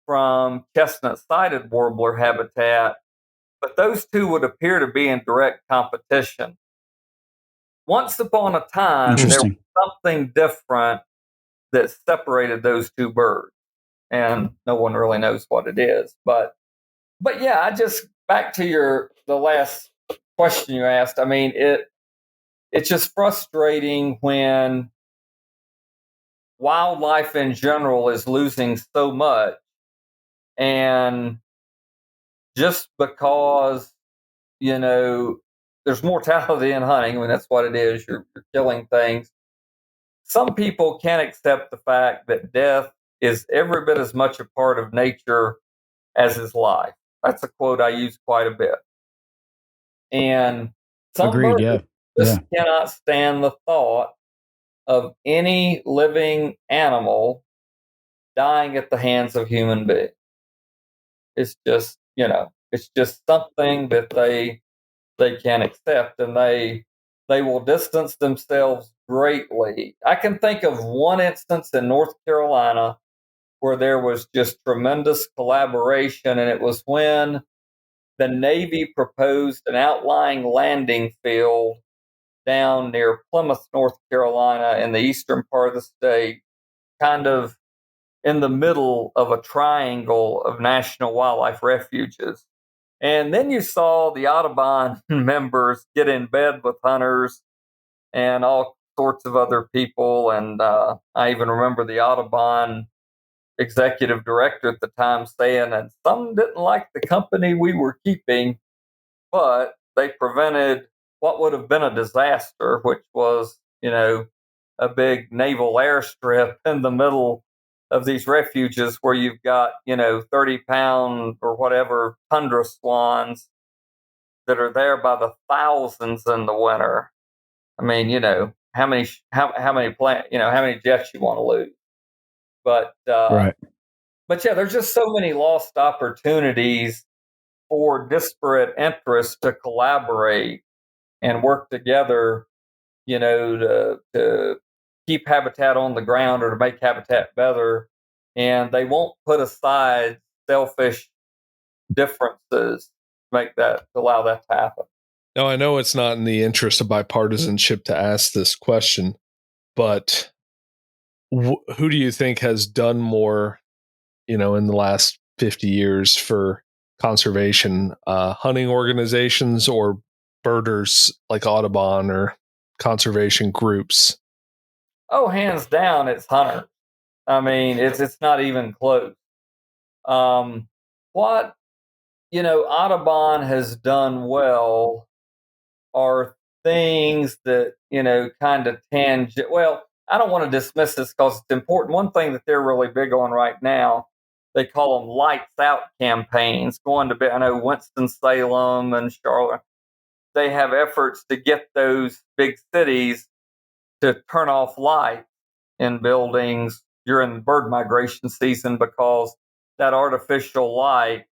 from chestnut-sided warbler habitat, but those two would appear to be in direct competition. Once upon a time, there was something different that separated those two birds, and no one really knows what it is. But yeah, back to the last question you asked. I mean, it's just frustrating when wildlife in general is losing so much, and just because there's mortality in hunting. I mean, that's what it is. You're killing things. Some people can't accept the fact that death is every bit as much a part of nature as is life. That's a quote I use quite a bit. And some birds just cannot stand the thought of any living animal dying at the hands of human beings. It's just, it's just something that they can't accept, and they will distance themselves greatly. I can think of one instance in North Carolina where there was just tremendous collaboration, and it was when the Navy proposed an outlying landing field down near Plymouth, North Carolina, in the eastern part of the state, kind of in the middle of a triangle of national wildlife refuges. And then you saw the Audubon members get in bed with hunters and all sorts of other people. And I even remember the Audubon executive director at the time saying, and some didn't like the company we were keeping, but they prevented what would have been a disaster, which was, a big naval airstrip in the middle of these refuges where you've got, 30-pound or whatever tundra swans that are there by the thousands in the winter. I mean, how many how many jets you want to lose. But right. But yeah, there's just so many lost opportunities for disparate interests to collaborate and work together, to keep habitat on the ground or to make habitat better. And they won't put aside selfish differences to allow that to happen. Now, I know it's not in the interest of bipartisanship to ask this question, but who do you think has done more, in the last 50 years for conservation, hunting organizations or birders like Audubon or conservation groups? Oh, hands down, it's hunters. I mean, it's not even close. What Audubon has done well are things that kind of tangent. Well, I don't want to dismiss this because it's important. One thing that they're really big on right now, they call them lights out campaigns. I know Winston-Salem and Charlotte, they have efforts to get those big cities to turn off lights in buildings during bird migration season because that artificial light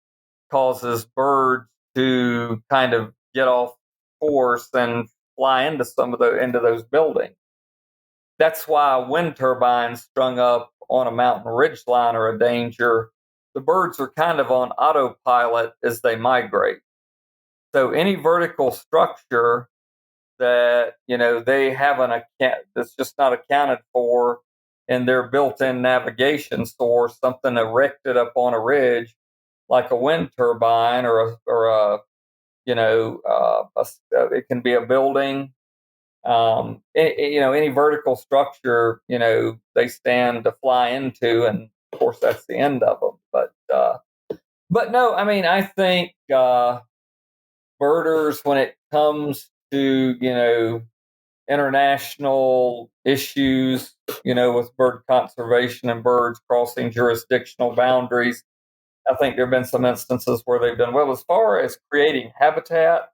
causes birds to kind of get off course and fly into into those buildings. That's why wind turbines strung up on a mountain ridge line are a danger. The birds are kind of on autopilot as they migrate. So any vertical structure that they haven't that's just not accounted for in their built-in navigation source, something erected up on a ridge like a wind turbine or it can be a building. Any vertical structure, they stand to fly into, and of course that's the end of them. But no, I mean, I think birders, when it comes to international issues, with bird conservation and birds crossing jurisdictional boundaries, I think there have been some instances where they've done well. As far as creating habitat,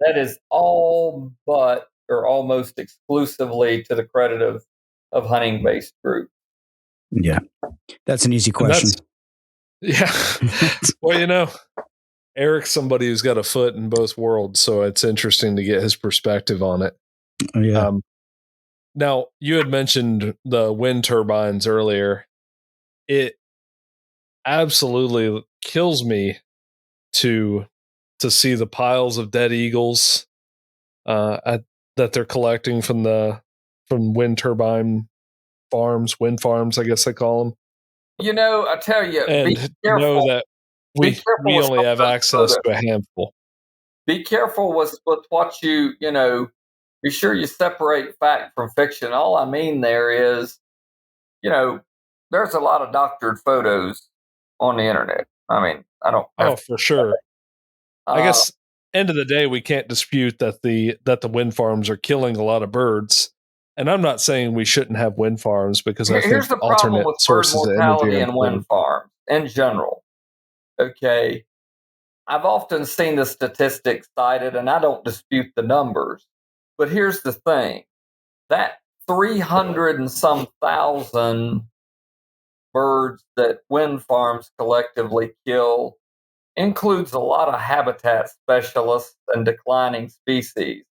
that is all but or almost exclusively to the credit of hunting-based groups. Yeah, that's an easy question. Yeah. Well, Eric's somebody who's got a foot in both worlds, so it's interesting to get his perspective on it. Oh, yeah. Now, you had mentioned the wind turbines earlier. It absolutely kills me to see the piles of dead eagles that they're collecting from wind turbine farms, wind farms, I guess they call them. I tell you, and be careful. Know that we only have access to a handful. Be careful with what be sure you separate fact from fiction. All I mean there is, there's a lot of doctored photos on the internet. I mean, I don't. Oh, for sure. I guess end of the day, we can't dispute that the wind farms are killing a lot of birds. And I'm not saying we shouldn't have wind farms because I think the problem with bird mortality and wind farms in general. Okay, I've often seen the statistics cited, and I don't dispute the numbers. But here's the thing: that 300 and some thousand birds that wind farms collectively kill includes a lot of habitat specialists and declining species.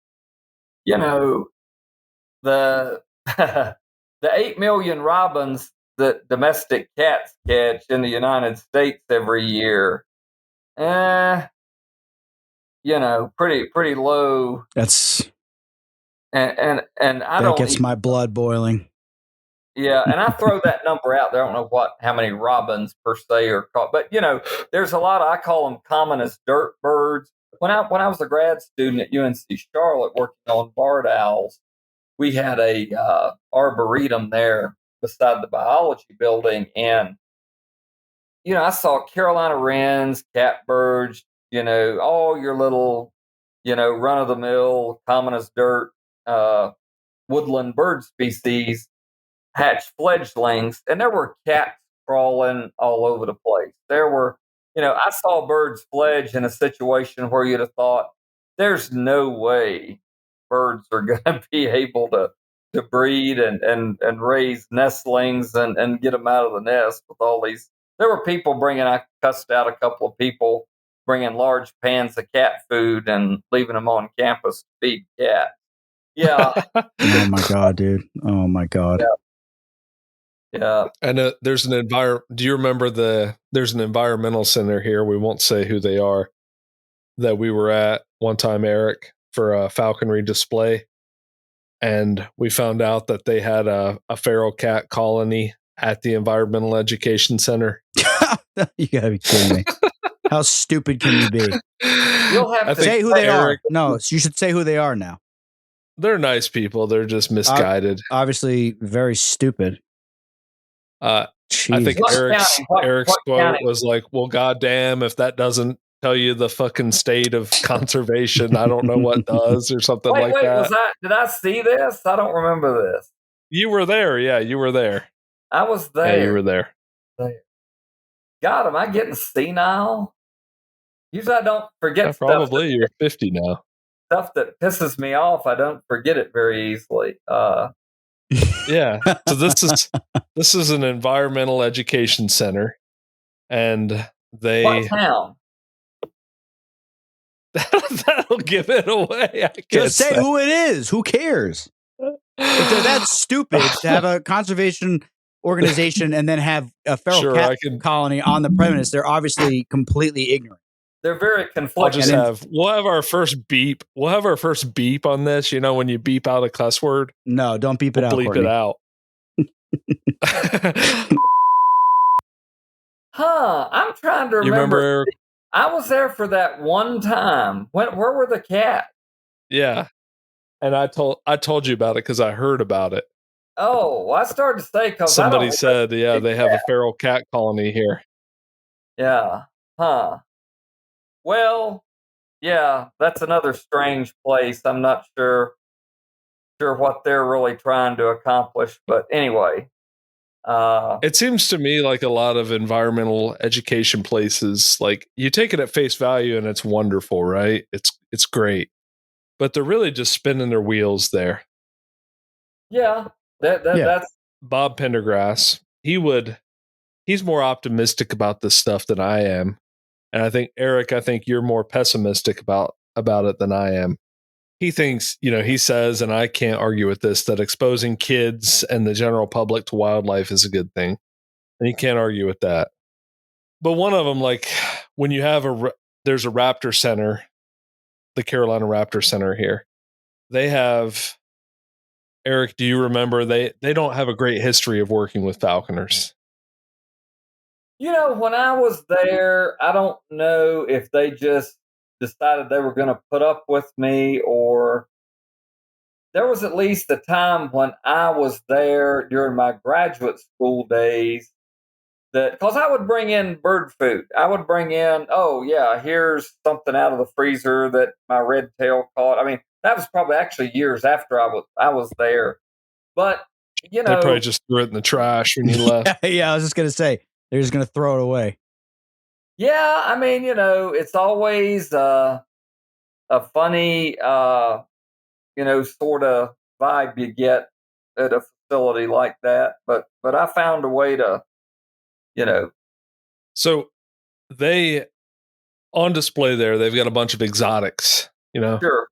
The the 8 million robins that domestic cats catch in the United States every year, pretty low. That's and I that don't gets even, my blood boiling. yeah, and I throw that number out there. I don't know how many robins per se are caught, but there's a lot of, I call them common as dirt birds. When I was a grad student at UNC Charlotte working on barred owls, we had a arboretum there beside the biology building, and I saw Carolina wrens, catbirds, all your little, run of the mill, common as dirt, woodland bird species hatch fledglings, and there were cats crawling all over the place. There were, I saw birds fledge in a situation where you'd have thought, there's no way birds are going to be able to breed and raise nestlings and get them out of the nest with all these. There were people I cussed out a couple of people bringing large pans of cat food and leaving them on campus to feed cats. Yeah. Oh my God, dude. Oh my God. Yeah. Yeah. And there's an do you remember there's an environmental center here, we won't say who they are, that we were at one time, Eric, for a falconry display, and we found out that they had a feral cat colony at the environmental education center. You gotta be kidding me. How stupid can you be? You'll have to say who they are. No, you should say who they are now. They're nice people. They're just misguided. Obviously very stupid. I think Eric's quote was like, well, goddamn, if that doesn't tell you the fucking state of conservation, I don't know what does, or something like that. Did I see this? I don't remember this. You were there. Yeah, you were there. I was there. Yeah, you were there. God, am I getting senile? Usually I don't forget stuff. Probably. You're 50 now. Stuff that pisses me off, I don't forget it very easily. Yeah. So this is an environmental education center, and what town? That'll give it away. Just say who it is. Who cares? If they're that stupid to have a conservation organization and then have a feral cat colony on the premise, they're obviously completely ignorant. They're very conflicted. We'll have our first beep. We'll have our first beep on this. When you beep out a cuss word. No, don't beep it out. Bleep it out. I'm trying to remember. You remember? I was there for that one time. Where were the cats? Yeah, and I told you about it because I heard about it. Oh, I started to say because somebody said, yeah, they have a feral cat colony here. Yeah. Huh. Well, yeah, that's another strange place. I'm not sure what they're really trying to accomplish, but anyway. It seems to me like a lot of environmental education places, like you take it at face value and it's wonderful, right? It's great, but they're really just spinning their wheels there. Yeah, that's Bob Pendergrass. He's more optimistic about this stuff than I am. And I think, Eric, you're more pessimistic about it than I am. He thinks, he says, and I can't argue with this, that exposing kids and the general public to wildlife is a good thing. And you can't argue with that. But one of them, like when you have there's a raptor center, the Carolina Raptor Center here. They have, Eric, do you remember, they don't have a great history of working with falconers. When I was there, I don't know if they just decided they were going to put up with me, or there was at least a time when I was there during my graduate school days because I would bring in bird food. I would bring in, here's something out of the freezer that my red tail caught. I mean, that was probably actually years after I was there. But, they probably just threw it in the trash when you left. Yeah, I was just going to say, they're just going to throw it away. Yeah, I mean, it's always a funny, sort of vibe you get at a facility like that. But I found a way to, So they, on display there, they've got a bunch of exotics, Sure. A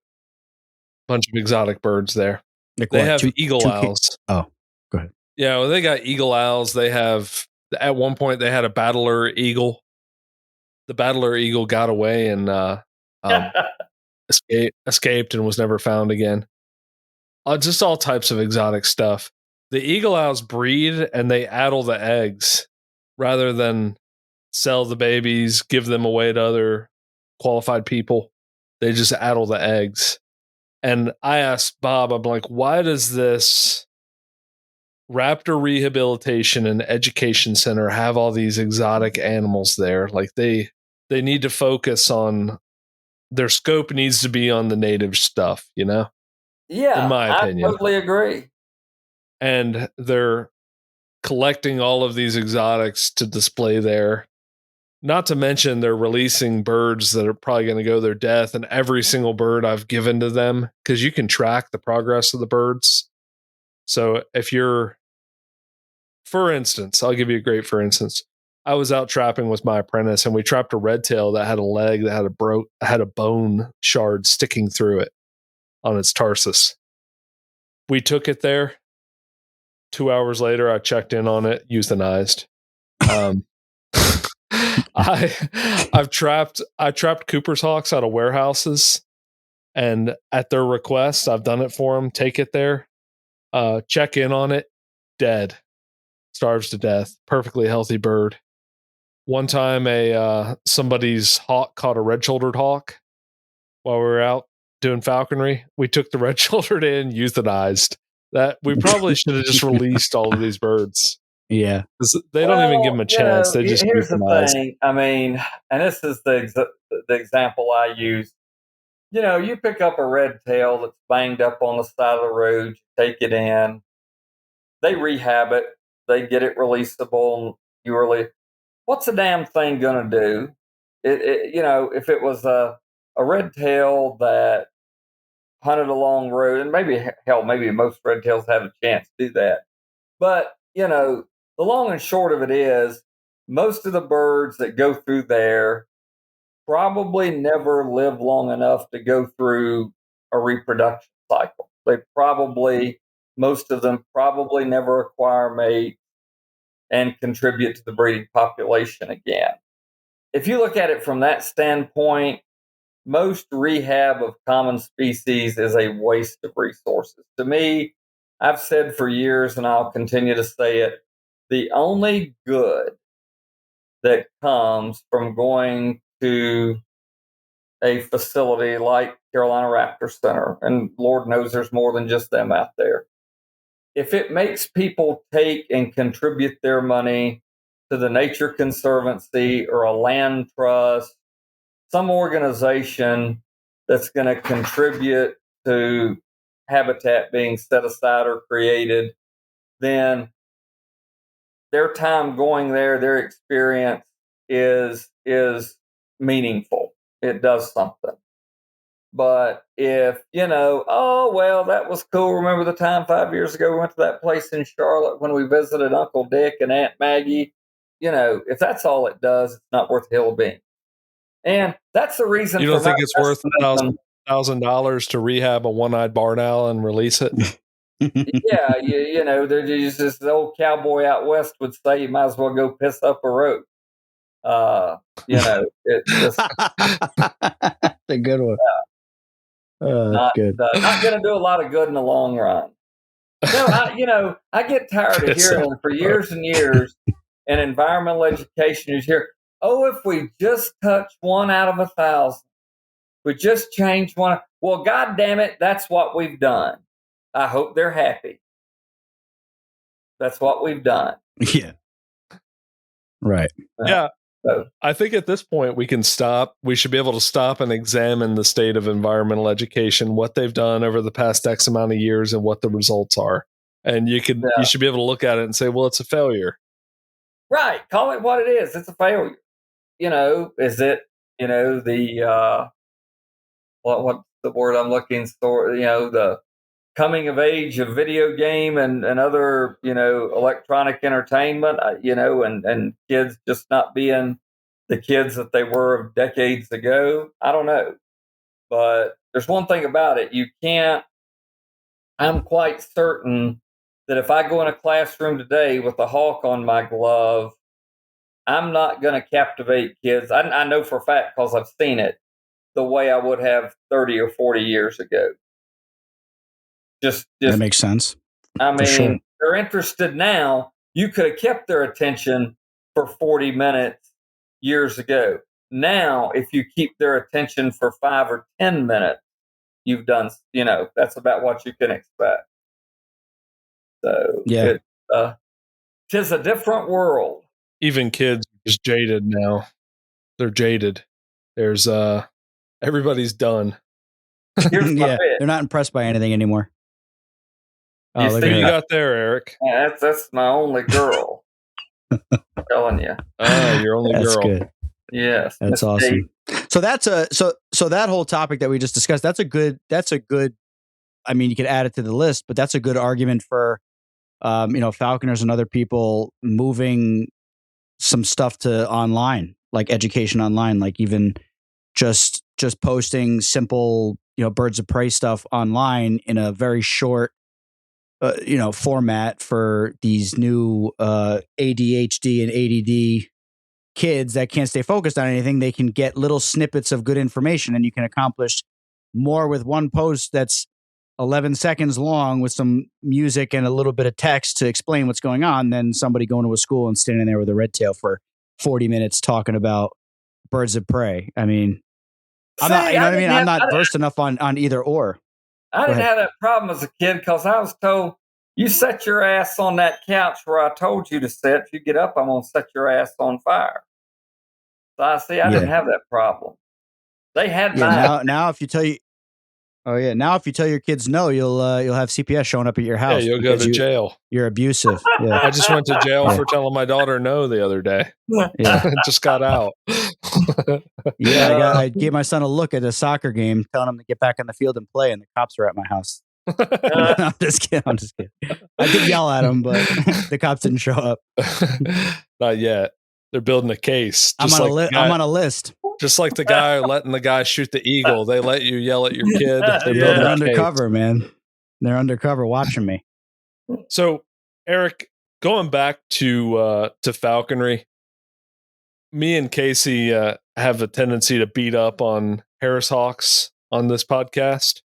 bunch of exotic birds there. Like they have eagle owls. Oh, go ahead. Yeah, well, they got eagle owls. They have, at one point, they had a battler eagle. the battler eagle got away and escaped and was never found again. Just all types of exotic stuff. The eagle owls breed and they addle the eggs rather than sell the babies, give them away to other qualified people. They just addle the eggs. And I asked Bob, I'm like, why does this raptor rehabilitation and education center have all these exotic animals there? Like they need to focus on, their scope needs to be on the native stuff, you know? Yeah, in my opinion. I totally agree. And they're collecting all of these exotics to display there. Not to mention they're releasing birds that are probably going to go their death, and every single bird I've given to them, because you can track the progress of the birds. So if you're, for instance, I'll give you a great for instance. I was out trapping with my apprentice and we trapped a red tail that had a leg that had a bone shard sticking through it on its tarsus. We took it there. 2 hours later, I checked in on it, euthanized. I trapped Cooper's hawks out of warehouses, and at their request, I've done it for them. Take it there, check in on it, dead, starves to death. Perfectly healthy bird. One time, somebody's hawk caught a red-shouldered hawk while we were out doing falconry. We took the red-shouldered in, euthanized. That we probably should have just released all of these birds. Yeah, they don't even give them a chance. They just here's euthanize. The thing. I mean, and this is the example I use. You know, you pick up a red tail that's banged up on the side of the road, you take it in, they rehab it, they get it releasable. You really, what's the damn thing going to do? You know, if it was a red tail that hunted along road, and maybe most red tails have a chance to do that. But, you know, the long and short of it is most of the birds that go through there probably never live long enough to go through a reproduction cycle. Most of them probably never acquire mate and contribute to the breeding population again. If you look at it from that standpoint, most rehab of common species is a waste of resources. To me, I've said for years, and I'll continue to say it, the only good that comes from going to a facility like Carolina Raptor Center, and Lord knows there's more than just them out there. If it makes people take and contribute their money to the Nature Conservancy or a land trust, some organization that's going to contribute to habitat being set aside or created, then their time going there, their experience is meaningful. It does something. But if, you know, oh, well, that was cool. Remember the time 5 years ago we went to that place in Charlotte when we visited Uncle Dick and Aunt Maggie? You know, if that's all it does, it's not worth a hill of beans. And that's the reason. You don't think it's worth $1,000 to rehab a one-eyed barn owl and release it? Yeah, you know, there's this old cowboy out west would say, you might as well go piss up a road. You know, it's just that's a good one. Not good. Not going to do a lot of good in the long run. No, I get tired of hearing for years and years in environmental education. You hear, oh, if we just touch 1 out of 1,000, we just change one. Well, God damn it, that's what we've done. I hope they're happy. That's what we've done. Yeah. Right. Yeah. So, I think at this point we can stop. We should be able to stop and examine the state of environmental education, what they've done over the past X amount of years and what the results are. And you should be able to look at it and say, well, it's a failure. Right. Call it what it is. It's a failure. You know, is it, you know, the, what's the word I'm looking for? You know, the coming of age of video game and other, you know, electronic entertainment, you know, and kids just not being the kids that they were decades ago. I don't know. But there's one thing about it. I'm quite certain that if I go in a classroom today with a hawk on my glove, I'm not going to captivate kids. I know for a fact because I've seen it the way I would have 30 or 40 years ago. Just that makes sense. I mean, they're interested now. You could have kept their attention for 40 minutes years ago. Now, if you keep their attention for 5 or 10 minutes, you've done, that's about what you can expect. So, yeah, tis a different world. Even kids are just jaded now. They're jaded. There's everybody's done. Yeah, they're not impressed by anything anymore. Oh, look what you got there, Eric. Yeah, that's my only girl. I'm telling you. Oh, your only that's girl. Good. Yes, that's awesome. So that's so that whole topic that we just discussed. That's a good. I mean, you could add it to the list, but that's a good argument for, falconers and other people moving some stuff to online, like education online, like even just posting simple, birds of prey stuff online in a very short, format for these new ADHD and ADD kids that can't stay focused on anything. They can get little snippets of good information, and you can accomplish more with one post that's 11 seconds long with some music and a little bit of text to explain what's going on than somebody going to a school and standing there with a red tail for 40 minutes talking about birds of prey. I mean, I'm not versed enough on either or. I didn't have that problem as a kid because I was told, you set your ass on that couch where I told you to sit. If you get up, I'm going to set your ass on fire. So I didn't have that problem. They had now if you tell you, now if you tell your kids no, you'll have CPS showing up at your house. Yeah, you'll go to jail. You're abusive. Yeah. I just went to jail for telling my daughter no the other day. Yeah, just got out. Yeah, I gave my son a look at a soccer game, telling him to get back on the field and play, and the cops are at my house. I'm just kidding. I did yell at him, but the cops didn't show up. Not yet. They're building a case. I'm on a list. Just like the guy letting the guy shoot the eagle. They let you yell at your kid. They're undercover, man. They're undercover watching me. So, Eric, going back to falconry, me and Casey have a tendency to beat up on Harris hawks on this podcast.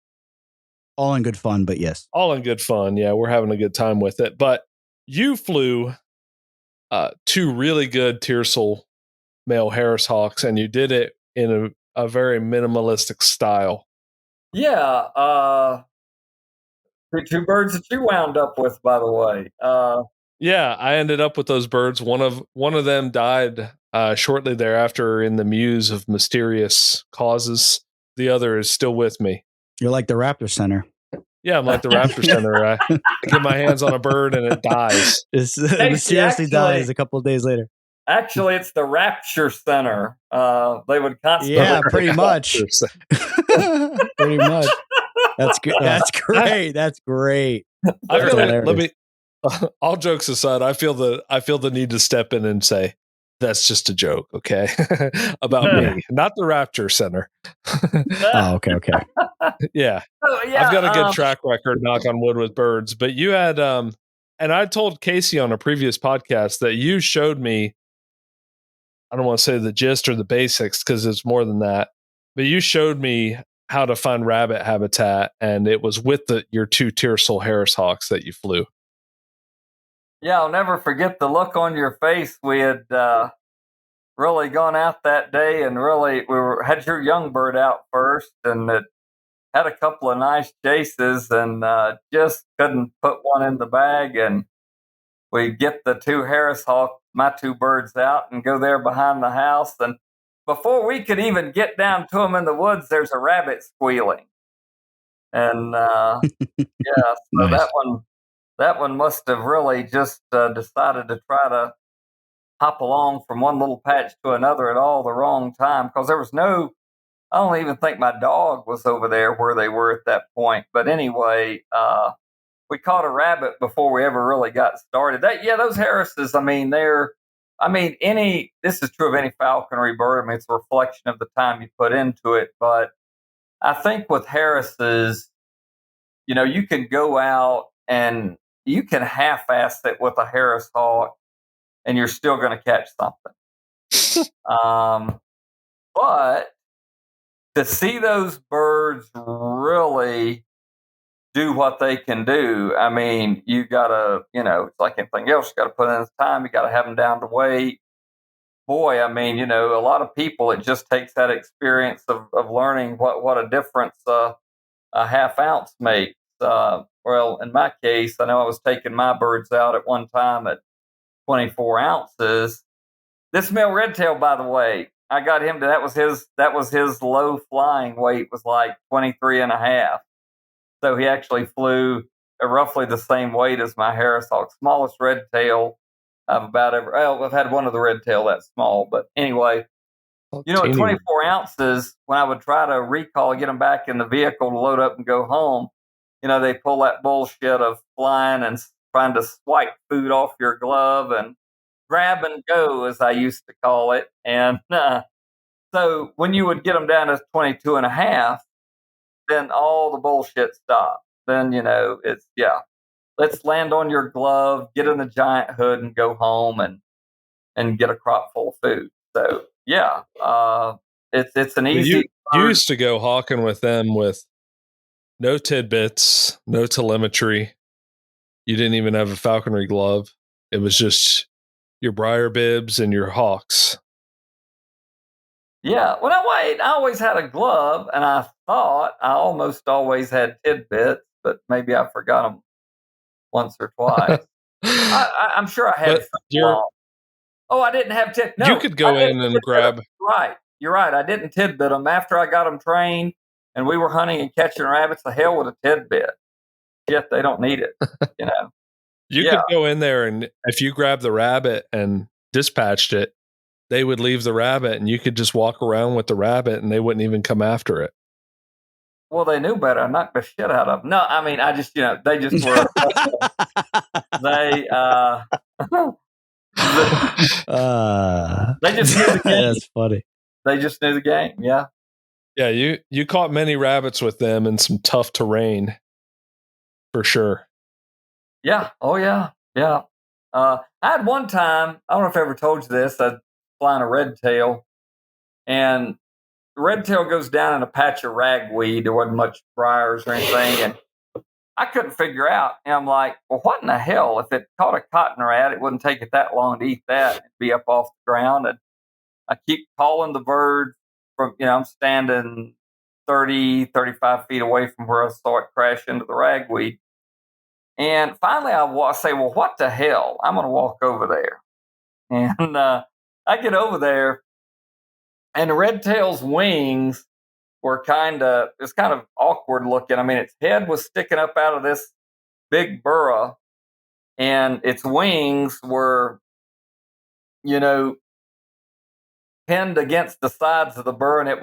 All in good fun, but yes. All in good fun. Yeah, we're having a good time with it. But you flew 2 really good tiercel male Harris hawks, and you did it in a very minimalistic style. Yeah. 2 birds that you wound up with, by the way. Yeah, I ended up with those birds. One of them died shortly thereafter in the muse of mysterious causes. The other is still with me. You're like the Raptor Center. Yeah, I'm like the Raptor Center. I get my hands on a bird and it dies. It mysteriously dies a couple of days later. Actually, it's the Rapture Center. They would constantly. Yeah, pretty much. Pretty much. That's good. That's great. That's great. All jokes aside, I feel the need to step in and say, that's just a joke, okay? About me, not the Rapture Center. Oh, okay. Yeah. I've got a good track record, knock on wood, with birds. But you had, and I told Casey on a previous podcast that you showed me, I don't want to say the gist or the basics because it's more than that, but you showed me how to find rabbit habitat, and it was with your 2 tiercel Harris hawks that you flew. Yeah, I'll never forget the look on your face. We had really gone out that day, and really had your young bird out first, and it had a couple of nice chases, and just couldn't put one in the bag. And we get the 2 Harris hawk, my 2 birds out, and go there behind the house. And before we could even get down to them in the woods, there's a rabbit squealing. And so nice. That one must have really just decided to try to hop along from one little patch to another at all the wrong time, because there was I don't even think my dog was over there where they were at that point. But anyway, we caught a rabbit before we ever really got started. Those Harrises, this is true of any falconry bird. I mean, it's a reflection of the time you put into it. But I think with Harrises, you can go out and you can half-ass it with a Harris hawk, and you're still going to catch something. But to see those birds really do what they can do, I mean, you gotta, it's like anything else. You gotta put in the time. You gotta have them down to weight. Boy, I mean, a lot of people, it just takes that experience of learning what a difference a half ounce makes. Well, in my case, I know I was taking my birds out at one time at 24 ounces. This male redtail, by the way, I got him to, that was his low flying weight was like 23 and a half. So he actually flew at roughly the same weight as my Harris Hawk, smallest redtail I've about ever. Well, I've had one of the redtail that small, but anyway, at 24 ounces, when I would try to recall, get them back in the vehicle to load up and go home, they pull that bullshit of flying and trying to swipe food off your glove and grab and go, as I used to call it. And so when you would get them down to 22 and a half, then all the bullshit stopped. Then, it's, let's land on your glove, get in the giant hood and go home and get a crop full of food. So, it's an easy. You used to go hawking with them with no tidbits, no telemetry. You didn't even have a falconry glove. It was just your briar bibs and your hawks. Yeah. Well, I always had a glove, and I thought I almost always had tidbits, but maybe I forgot them once or twice. I'm sure I had. I didn't have tidbits. No, you could go in and grab. Right. You're right. I didn't tidbit them after I got them trained, and we were hunting and catching rabbits. The hell with a tidbit. Yet they don't need it. You could go in there, and if you grabbed the rabbit and dispatched it, they would leave the rabbit, and you could just walk around with the rabbit, and they wouldn't even come after it. Well, they knew better. I knocked the shit out of them. No, I mean, I just, they just were. They just knew the game. That's funny. They just knew the game. Yeah. Yeah. You caught many rabbits with them in some tough terrain, for sure. Yeah. Oh yeah. Yeah. I had one time, I don't know if I ever told you this, I'd flying a red tail, and the red tail goes down in a patch of ragweed. There wasn't much briars or anything, and I couldn't figure out. And I'm like, well, what in the hell? If it caught a cotton rat, it wouldn't take it that long to eat that. It'd be up off the ground. And I keep calling the bird from, I'm standing 30, 35 feet away from where I saw it crash into the ragweed. And finally, I say, well, what the hell? I'm going to walk over there. And I get over there, and the red tail's wings were kind of awkward looking. I mean, its head was sticking up out of this big burrow, and its wings were, pinned against the sides of the burrow, and it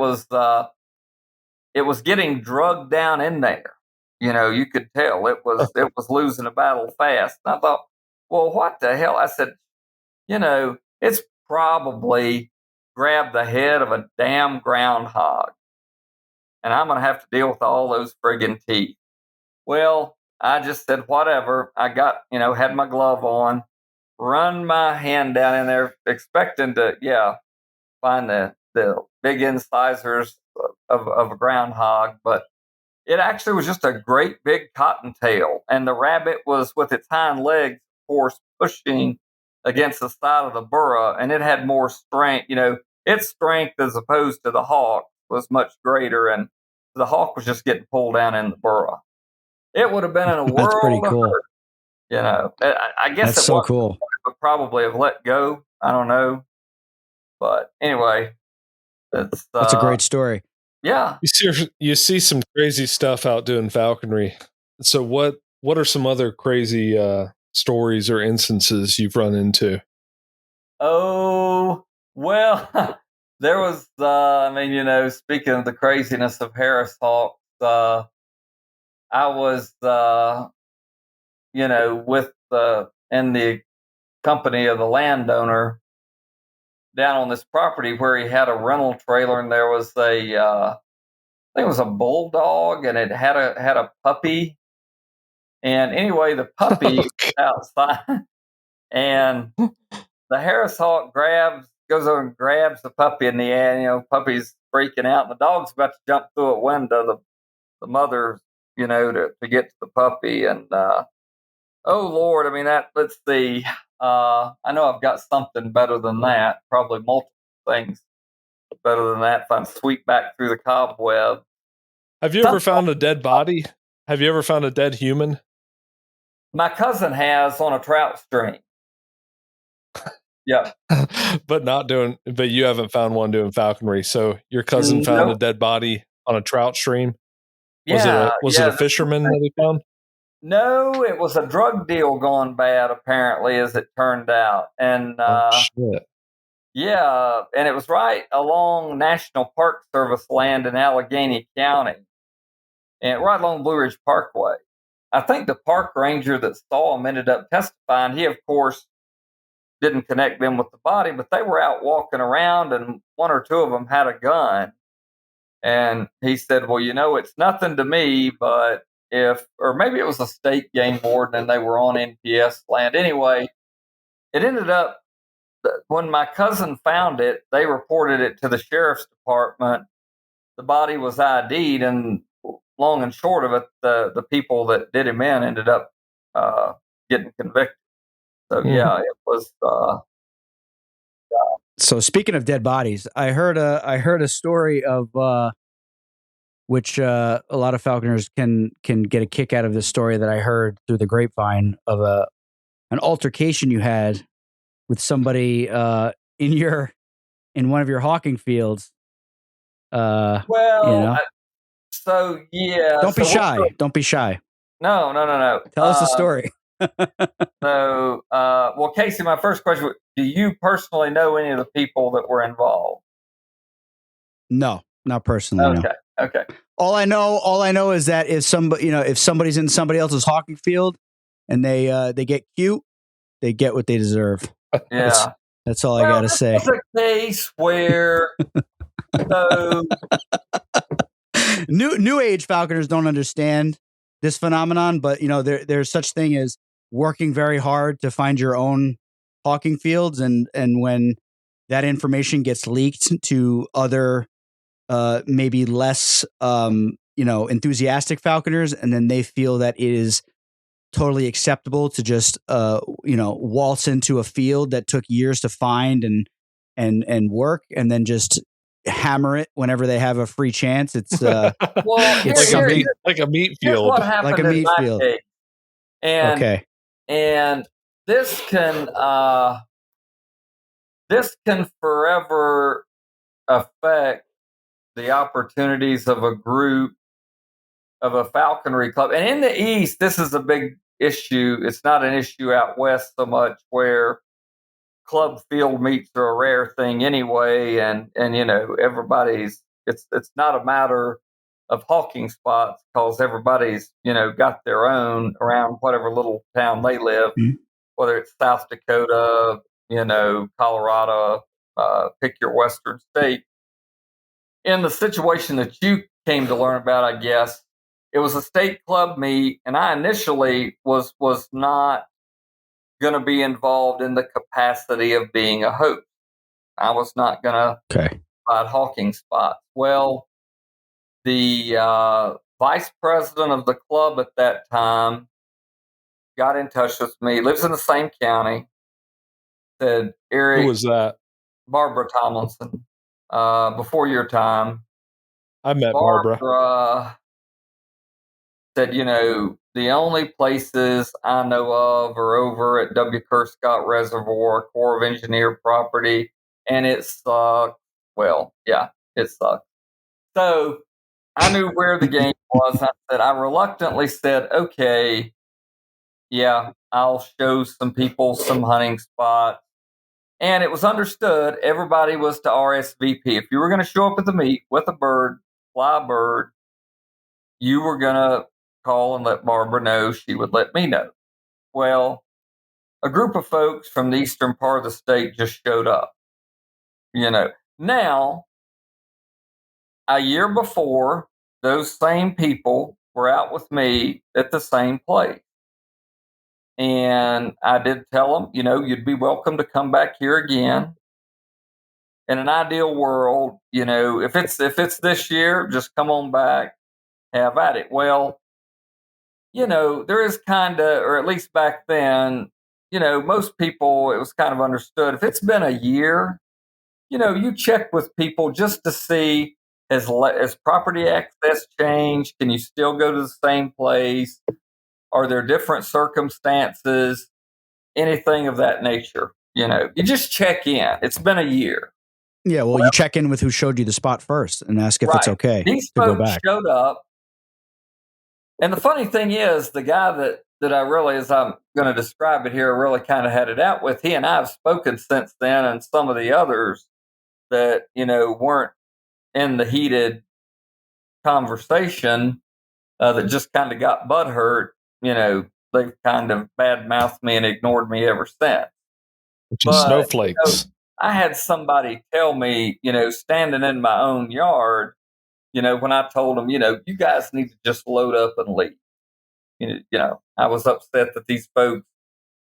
was getting drugged down in there. You could tell it was losing a battle fast. And I thought, well, what the hell? I said, it's probably grabbed the head of a damn groundhog, and I'm going to have to deal with all those friggin' teeth. Well, I just said, whatever. I got, had my glove on, run my hand down in there, expecting to, find the big incisors of a groundhog, but it actually was just a great big cottontail, and the rabbit was with its hind legs, of course, pushing against the side of the burrow, and it had more strength. Its strength as opposed to the hawk was much greater, and the hawk was just getting pulled down in the burrow. It would have been in a world. That's pretty cool. I guess that's so cool. It would probably have let go. I don't know, but anyway, that's a great story. Yeah, you see some crazy stuff out doing falconry. So what are some other crazy stories or instances you've run into? Oh, well, there was, speaking of the craziness of Harris Hawks, I was, with in the company of the landowner down on this property where he had a rental trailer, and there was I think it was a bulldog, and it had a puppy. And anyway, the puppy was outside, and the Harris Hawk grabs goes over and grabs the puppy in the air. Puppy's freaking out. And the dog's about to jump through a window. The mother, to get to the puppy. And, oh, Lord, let's see. I know I've got something better than that. Probably multiple things better than that if I sweep back through the cobweb. Have you ever found a dead body? Have you ever found a dead human? My cousin has on a trout stream. Yeah. But you haven't found one doing falconry. So your cousin found a dead body on a trout stream? Yeah. Was it a fisherman that he found? No, it was a drug deal gone bad, apparently, as it turned out. And shit. Yeah, and it was right along National Park Service land in Allegheny County, and right along Blue Ridge Parkway. I think the park ranger that saw him ended up testifying. He, of course, didn't connect them with the body, but they were out walking around, and one or two of them had a gun. And he said, well, it's nothing to me, but or maybe it was a state game warden and they were on NPS land. Anyway, it ended up, when my cousin found it, they reported it to the sheriff's department. The body was ID'd, and long and short of it, the people that did him in ended up getting convicted. So yeah, it was. So speaking of dead bodies, I heard a story of which a lot of falconers can get a kick out of this story that I heard through the grapevine of an altercation you had with somebody in one of your hawking fields. So yeah. Don't be shy. Don't be shy. No. Tell us the story. Well, Casey, my first question: do you personally know any of the people that were involved? No, not personally. Okay. No. Okay. All I know is that if somebody's in somebody else's hawking field and they get cute, they get what they deserve. Yeah. That's all I got to say. It's a case where new age falconers don't understand this phenomenon, but there's such thing as working very hard to find your own hawking fields, and when that information gets leaked to other maybe less enthusiastic falconers, and then they feel that it is totally acceptable to just waltz into a field that took years to find and work, and then just hammer it whenever they have a free chance. It's it's something like a meat field, like a meat field. And this can forever affect the opportunities of a group, of a falconry club. And in the East, this is a big issue. It's not an issue out West so much, where club field meets are a rare thing anyway. And everybody's, it's not a matter of hawking spots, because everybody's, got their own around whatever little town they live, whether it's South Dakota, Colorado, pick your Western state. In the situation that you came to learn about, I guess, it was a state club meet, and I initially was not going to be involved in the capacity of being a host. I was not going to provide hawking spots. Well, the vice president of the club at that time got in touch with me, lives in the same county, said, Eric. Who was that? Barbara Tomlinson. Before your time. I met Barbara. Said, the only places I know of are over at W. Kerr Scott Reservoir, Corps of Engineer property, and it sucked. Well, yeah, it sucked. So I knew where the game was. I reluctantly said, okay, yeah, I'll show some people some hunting spots. And it was understood everybody was to RSVP. If you were going to show up at the meet with a bird, fly a bird, you were going to call and let Barbara know. She would let me know. Well, a group of folks from the eastern part of the state just showed up. Now, a year before, those same people were out with me at the same place. And I did tell them, you'd be welcome to come back here again. in an ideal world, if it's this year, just come on back, have at it. Well, there is kind of, or at least back then, most people, it was kind of understood. If it's been a year, you check with people just to see, has property access changed? Can you still go to the same place? Are there different circumstances? Anything of that nature. You just check in. It's been a year. Yeah, well, you check in with who showed you the spot first and ask if it's okay These to go folks back. showed up. And the funny thing is, the guy that I really, as I'm going to describe it here, really kind of had it out with, he and I have spoken since then, and some of the others that, weren't in the heated conversation that just kind of got butthurt, they've kind of bad-mouthed me and ignored me ever since. Which is snowflakes. I had somebody tell me, standing in my own yard, when I told them, you guys need to just load up and leave. I was upset that these folks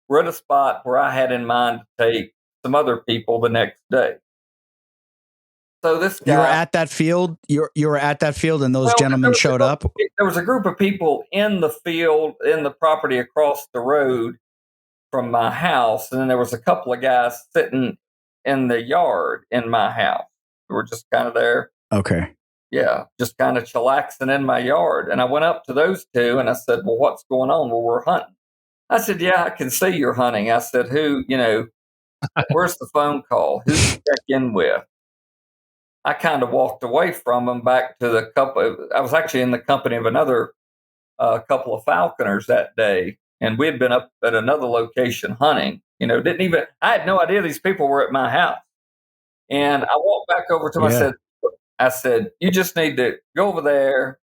were at a spot where I had in mind to take some other people the next day. So this guy, you were at that field. You were at that field, and those gentlemen showed up. There was a group of people in the field, in the property across the road from my house, and then there was a couple of guys sitting in the yard in my house. We were just kind of there. Okay. Yeah, just kind of chillaxing in my yard. And I went up to those two and I said, well, what's going on? Well, we're hunting. I said, yeah, I can see you're hunting. I said, who, where's the phone call? Who to check in with? I kind of walked away from them back to the couple. I was actually in the company of another couple of falconers that day. And we had been up at another location hunting, I had no idea these people were at my house. And I walked back over to them. I said, you just need to go over there,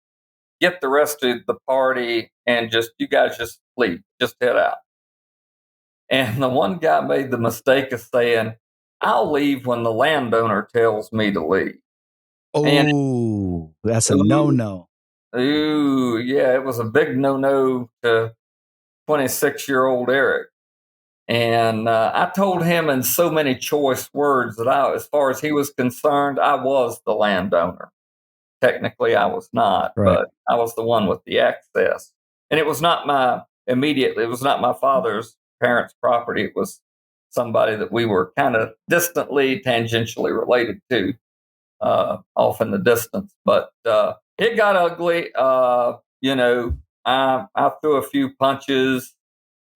get the rest of the party, and you guys just leave, just head out. And the one guy made the mistake of saying, I'll leave when the landowner tells me to leave. Oh, that's a no-no. Ooh, yeah, it was a big no-no to 26-year-old Eric. And I told him in so many choice words that as far as he was concerned, I was the landowner. Technically, I was not, but I was the one with the access. And it was not it was not my father's parents' property. It was somebody that we were kind of distantly, tangentially related to, off in the distance. But it got ugly. I threw a few punches.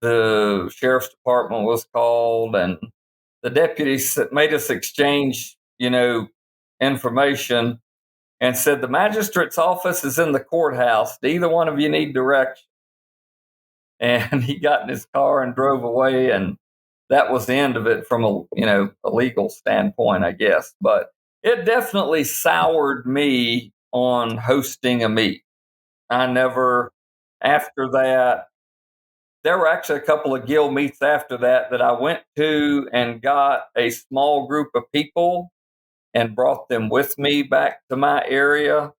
The sheriff's department was called, and the deputies made us exchange, information, and said the magistrate's office is in the courthouse. Do either one of you need direction? And he got in his car and drove away, and that was the end of it from a legal standpoint, I guess. But it definitely soured me on hosting a meet. After that. There were actually a couple of guild meets after that I went to and got a small group of people and brought them with me back to my area.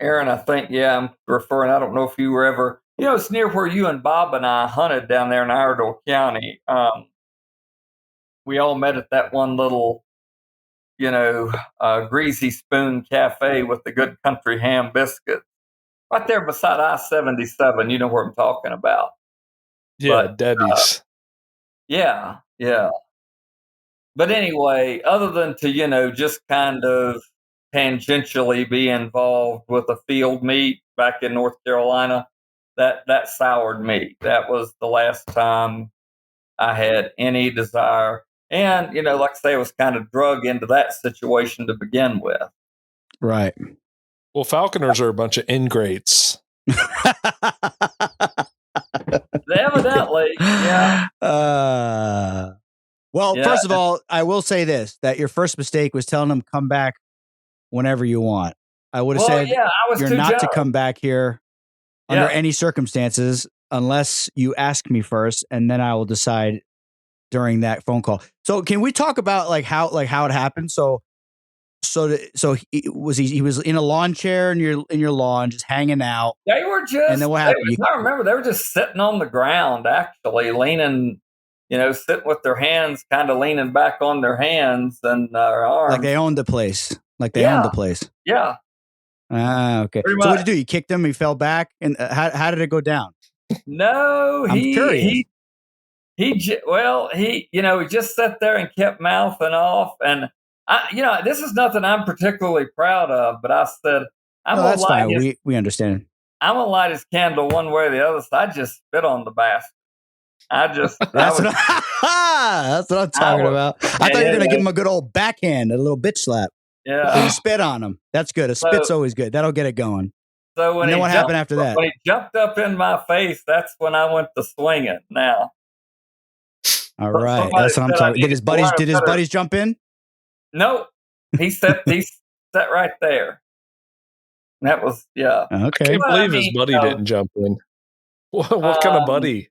Aaron, I think, I'm referring, I don't know if you were ever, it's near where you and Bob and I hunted down there in Iredell County. We all met at that one little, Greasy Spoon Cafe with the good country ham biscuits. Right there beside I-77, you know where I'm talking about. Yeah, Debbie's. Yeah. But anyway, other than to, just kind of tangentially be involved with a field meet back in North Carolina, that soured me. That was the last time I had any desire. And, like I say, I was kind of drug into that situation to begin with. Right. Well, falconers are a bunch of ingrates. Evidently, yeah. First of all, I will say this, that your first mistake was telling them come back whenever you want. I would have said you're not to come back here under any circumstances unless you ask me first, and then I will decide during that phone call. So can we talk about how it happened? So he was in a lawn chair in your lawn, just hanging out. They were just, and then what happened? I remember they were just sitting on the ground, actually leaning sitting with their hands kind of leaning back on their hands and their arms. Like they owned the place. Yeah. Ah, okay. Pretty So much. what'd you do? You kicked him, he fell back, and how did it go down? No, I'm curious. He just sat there and kept mouthing off. And this is nothing I'm particularly proud of, but I said, that's fine. We understand. I'm going to light his candle one way or the other. So I just spit on the bastard. That's what I'm talking about. I thought you were going to give him a good old backhand, a little bitch slap. Yeah. So you spit on him. That's good. A spit's always good. That'll get it going. So what happened after that? When he jumped up in my face, that's when I went to swinging. Now. All right. That's what I'm talking. Did his buddies jump in? No. He sat right there. And that was, yeah. Okay. I can't believe his buddy didn't jump in. What kind of buddy?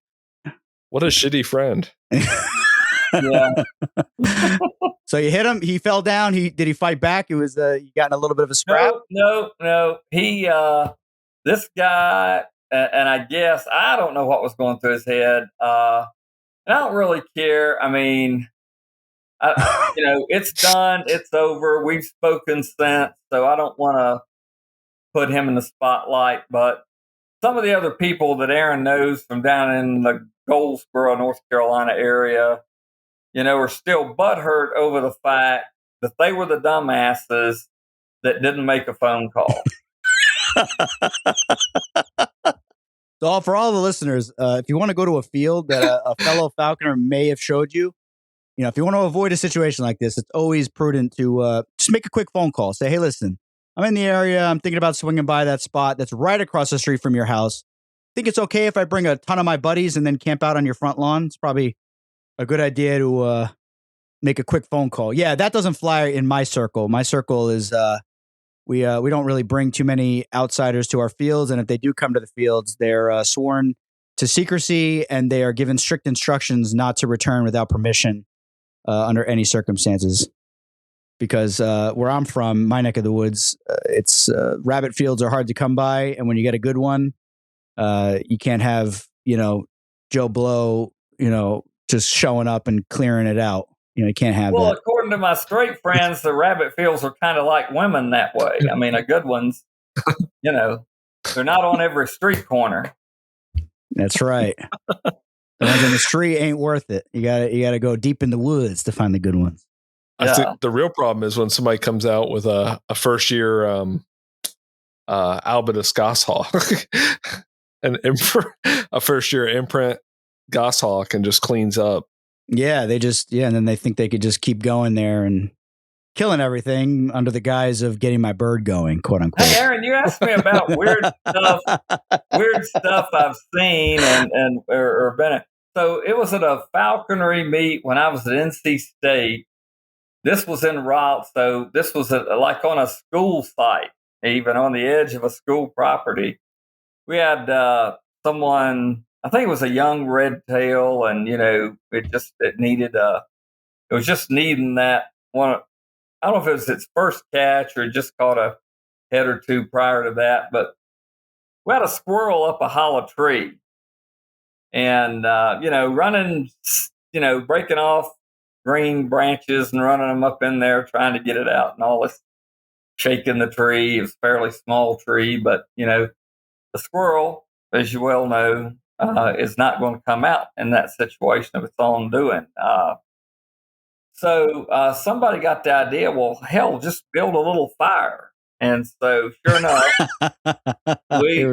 What a shitty friend. Yeah. So you hit him. He fell down. Did he fight back? It was you got in a little bit of a scrap. No. He this guy, and I guess I don't know what was going through his head. And I don't really care. I mean, it's done. It's over. We've spoken since, so I don't want to put him in the spotlight. But some of the other people that Aaron knows from down in the Goldsboro, North Carolina area, are still butthurt over the fact that they were the dumbasses that didn't make a phone call. So for all the listeners, if you want to go to a field that a fellow falconer may have showed you, if you want to avoid a situation like this, it's always prudent to just make a quick phone call. Say, hey, listen, I'm in the area. I'm thinking about swinging by that spot that's right across the street from your house. Think it's okay if I bring a ton of my buddies and then camp out on your front lawn? It's probably a good idea to make a quick phone call. Yeah, that doesn't fly in my circle. My circle is we don't really bring too many outsiders to our fields, and if they do come to the fields, they're sworn to secrecy and they are given strict instructions not to return without permission under any circumstances. Because where I'm from, my neck of the woods, it's rabbit fields are hard to come by, and when you get a good one, you can't have Joe Blow just showing up and clearing it out. You can't have that. Well, according to my straight friends, the rabbit fields are kind of like women that way. I mean, the good ones, they're not on every street corner. That's right. The ones on the street ain't worth it. You gotta go deep in the woods to find the good ones. I think the real problem is when somebody comes out with a first year albinus goshawk, a first year imprint goshawk, and just cleans up. Yeah, and then they think they could just keep going there and killing everything under the guise of getting my bird going, quote unquote. Hey, Aaron, you asked me about weird stuff I've seen or been at. So it was at a falconry meet when I was at NC State. This was in Raleigh, so this was like on a school site, even on the edge of a school property. We had someone, I think it was a young red tail, and it was just needing that one. I don't know if it was its first catch or just caught a head or two prior to that, but we had a squirrel up a hollow tree, and running, breaking off green branches and running them up in there, trying to get it out, and all this shaking the tree. It was a fairly small tree, but the squirrel, as you well know, is not going to come out in that situation of its own doing. So somebody got the idea, well, hell, just build a little fire. And so sure enough, we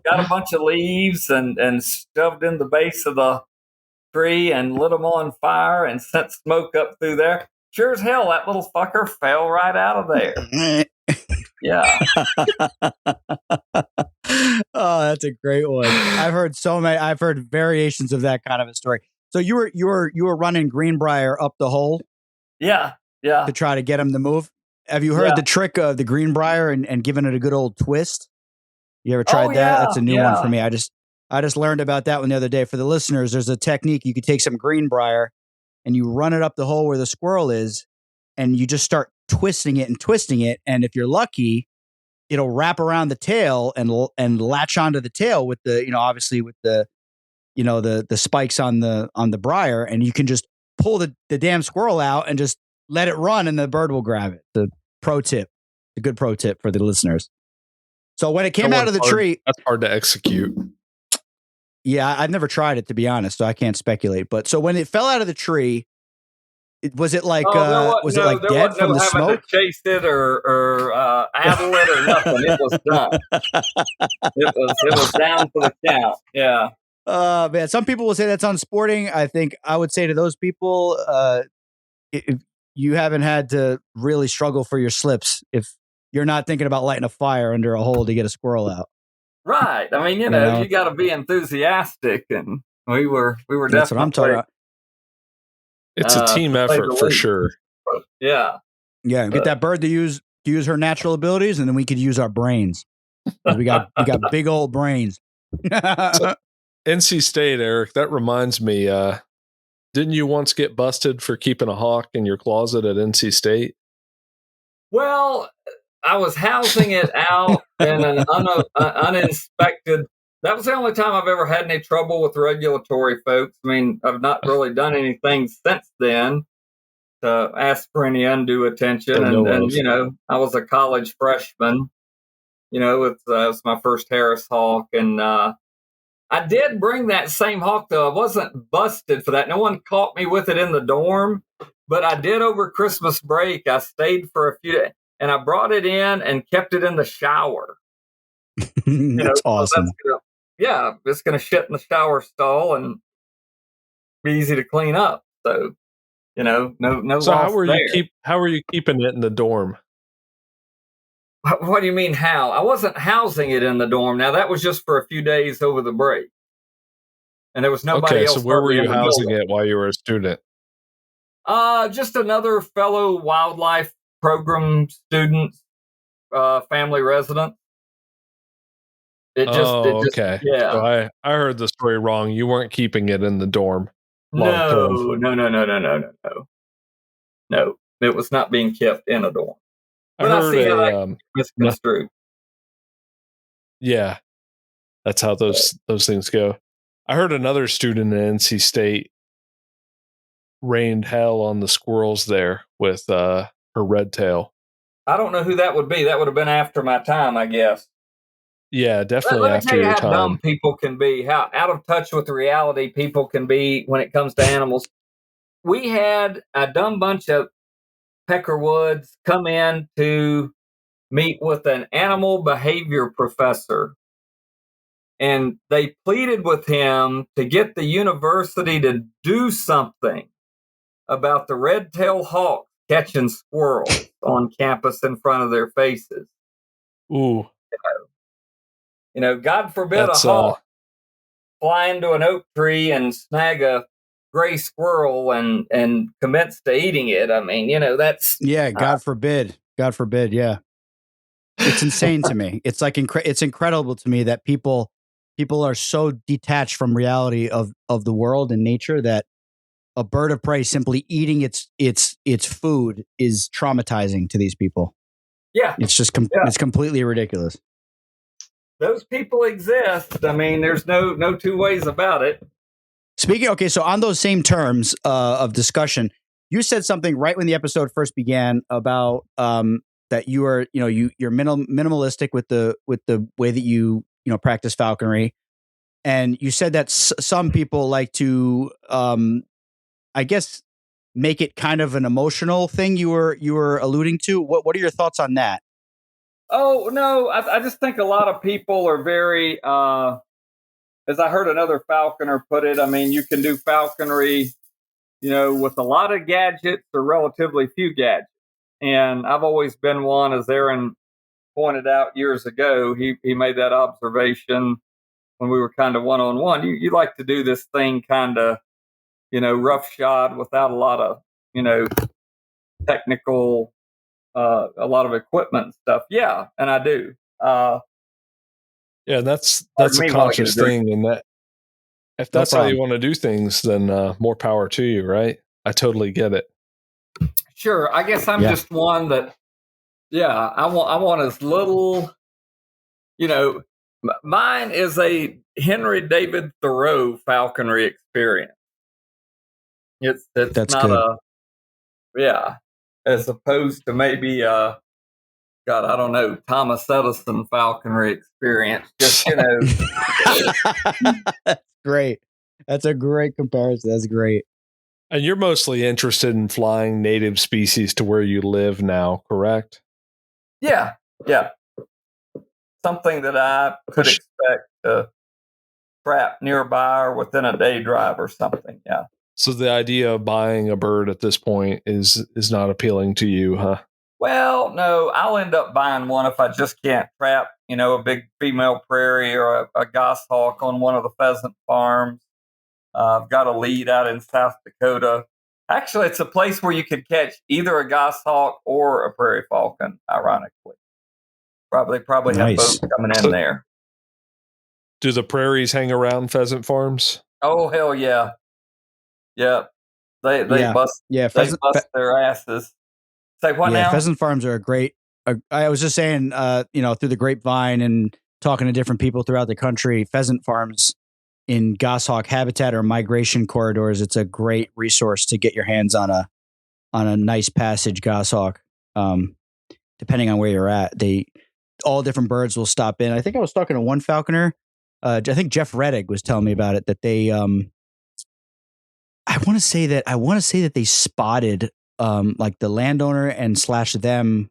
got a bunch of leaves and shoved in the base of the tree and lit them on fire and sent smoke up through there. Sure as hell, that little fucker fell right out of there. Yeah. Oh, that's a great one. I've heard variations of that kind of a story. So you were running Greenbrier up the hole? Yeah. To try to get him to move? Have you heard the trick of the Greenbrier and giving it a good old twist? You ever tried that? That's a new one for me. I just learned about that one the other day. For the listeners, there's a technique. You could take some Greenbrier and you run it up the hole where the squirrel is, and you just start twisting it. And if you're lucky, it'll wrap around the tail and latch onto the tail with the, obviously with the the spikes on the briar, and you can just pull the damn squirrel out and just let it run, and the bird will grab it. The good pro tip for the listeners. So when it came out of the tree, that's hard to execute. Yeah, I've never tried it, to be honest, so I can't speculate. But so when it fell out of the tree, was it like dead from the smoke? To chase it or addle it or nothing. It was done. It was down to the count. Yeah. Man, some people will say that's unsporting. I think I would say to those people, if you haven't had to really struggle for your slips, if you're not thinking about lighting a fire under a hole to get a squirrel out. Right. I mean, you got to be enthusiastic, and we were definitely. That's what I'm talking about. It's a team effort for sure. Yeah. Yeah. Get that bird to use her natural abilities, and then we could use our brains. We got big old brains. So, NC State, Eric, that reminds me, didn't you once get busted for keeping a hawk in your closet at NC State? Well, I was housing it out in an uninspected. That was the only time I've ever had any trouble with regulatory folks. I mean, I've not really done anything since then to ask for any undue attention. And I was a college freshman. It was my first Harris hawk. And I did bring that same hawk, though. I wasn't busted for that. No one caught me with it in the dorm. But I did over Christmas break. I stayed for a few days. And I brought it in and kept it in the shower. That's awesome. It's going to shit in the shower stall and be easy to clean up. So, no. So how were you keeping it in the dorm? What do you mean how? I wasn't housing it in the dorm. Now that was just for a few days over the break, and there was nobody else. So where were you housing it while you were a student? Just another fellow wildlife program student, family resident. Okay. Yeah. So I heard the story wrong. You weren't keeping it in the dorm. No. It was not being kept in a dorm. But I see how that misconstrued. Yeah, that's how those things go. I heard another student at NC State rained hell on the squirrels there with her red tail. I don't know who that would be. That would have been after my time, I guess. Yeah, definitely after your time. How dumb people can be, how out of touch with reality people can be when it comes to animals. We had a dumb bunch of Peckerwoods come in to meet with an animal behavior professor. And they pleaded with him to get the university to do something about the red-tailed hawk catching squirrels on campus in front of their faces. Ooh. God forbid a hawk fly into an oak tree and snag a gray squirrel and commence to eating it. I mean, that's... Yeah, God forbid. God forbid, yeah. It's insane to me. It's like it's incredible to me that people are so detached from reality of the world and nature that a bird of prey simply eating its food is traumatizing to these people. Yeah. It's just it's completely ridiculous. Those people exist. I mean, there's no two ways about it. So on those same terms of discussion, you said something right when the episode first began about that you are, you're minimalistic with the way that you practice falconry, and you said that some people like to, I guess, make it kind of an emotional thing. You were alluding to. What are your thoughts on that? Oh no, I just think a lot of people are very. As I heard another falconer put it, I mean, you can do falconry, with a lot of gadgets or relatively few gadgets. And I've always been one, as Aaron pointed out years ago, he made that observation when we were kind of one-on-one. You like to do this thing kind of, roughshod without a lot of, technical, a lot of equipment and stuff. Yeah, and I do. Yeah, that's a conscious thing, and that if that's how you want to do things, then more power to you, right? I totally get it. Sure, I guess I'm just one that, I want as little, Mine is a Henry David Thoreau falconry experience. It's That's not good. as opposed to maybe God, I don't know, Thomas Edison falconry experience. Just That's great. That's a great comparison. That's great. And you're mostly interested in flying native species to where you live now, correct? Yeah. Something that I could expect to trap nearby or within a day drive or something. Yeah. So the idea of buying a bird at this point is not appealing to you, huh? Well, no, I'll end up buying one if I just can't trap, a big female prairie or a goshawk on one of the pheasant farms. I've got a lead out in South Dakota. Actually, it's a place where you could catch either a goshawk or a prairie falcon, ironically. Probably have Nice. both coming in there. Do the prairies hang around pheasant farms? Oh, hell yeah. Yeah. They bust their asses. Say what now? Pheasant farms are a great. I was just saying, through the grapevine and talking to different people throughout the country, pheasant farms in goshawk habitat or migration corridors, it's a great resource to get your hands on a nice passage goshawk. Depending on where you're at, all different birds will stop in. I think I was talking to one falconer. I think Jeff Reddick was telling me about it, that they I want to say that they spotted like the landowner and / them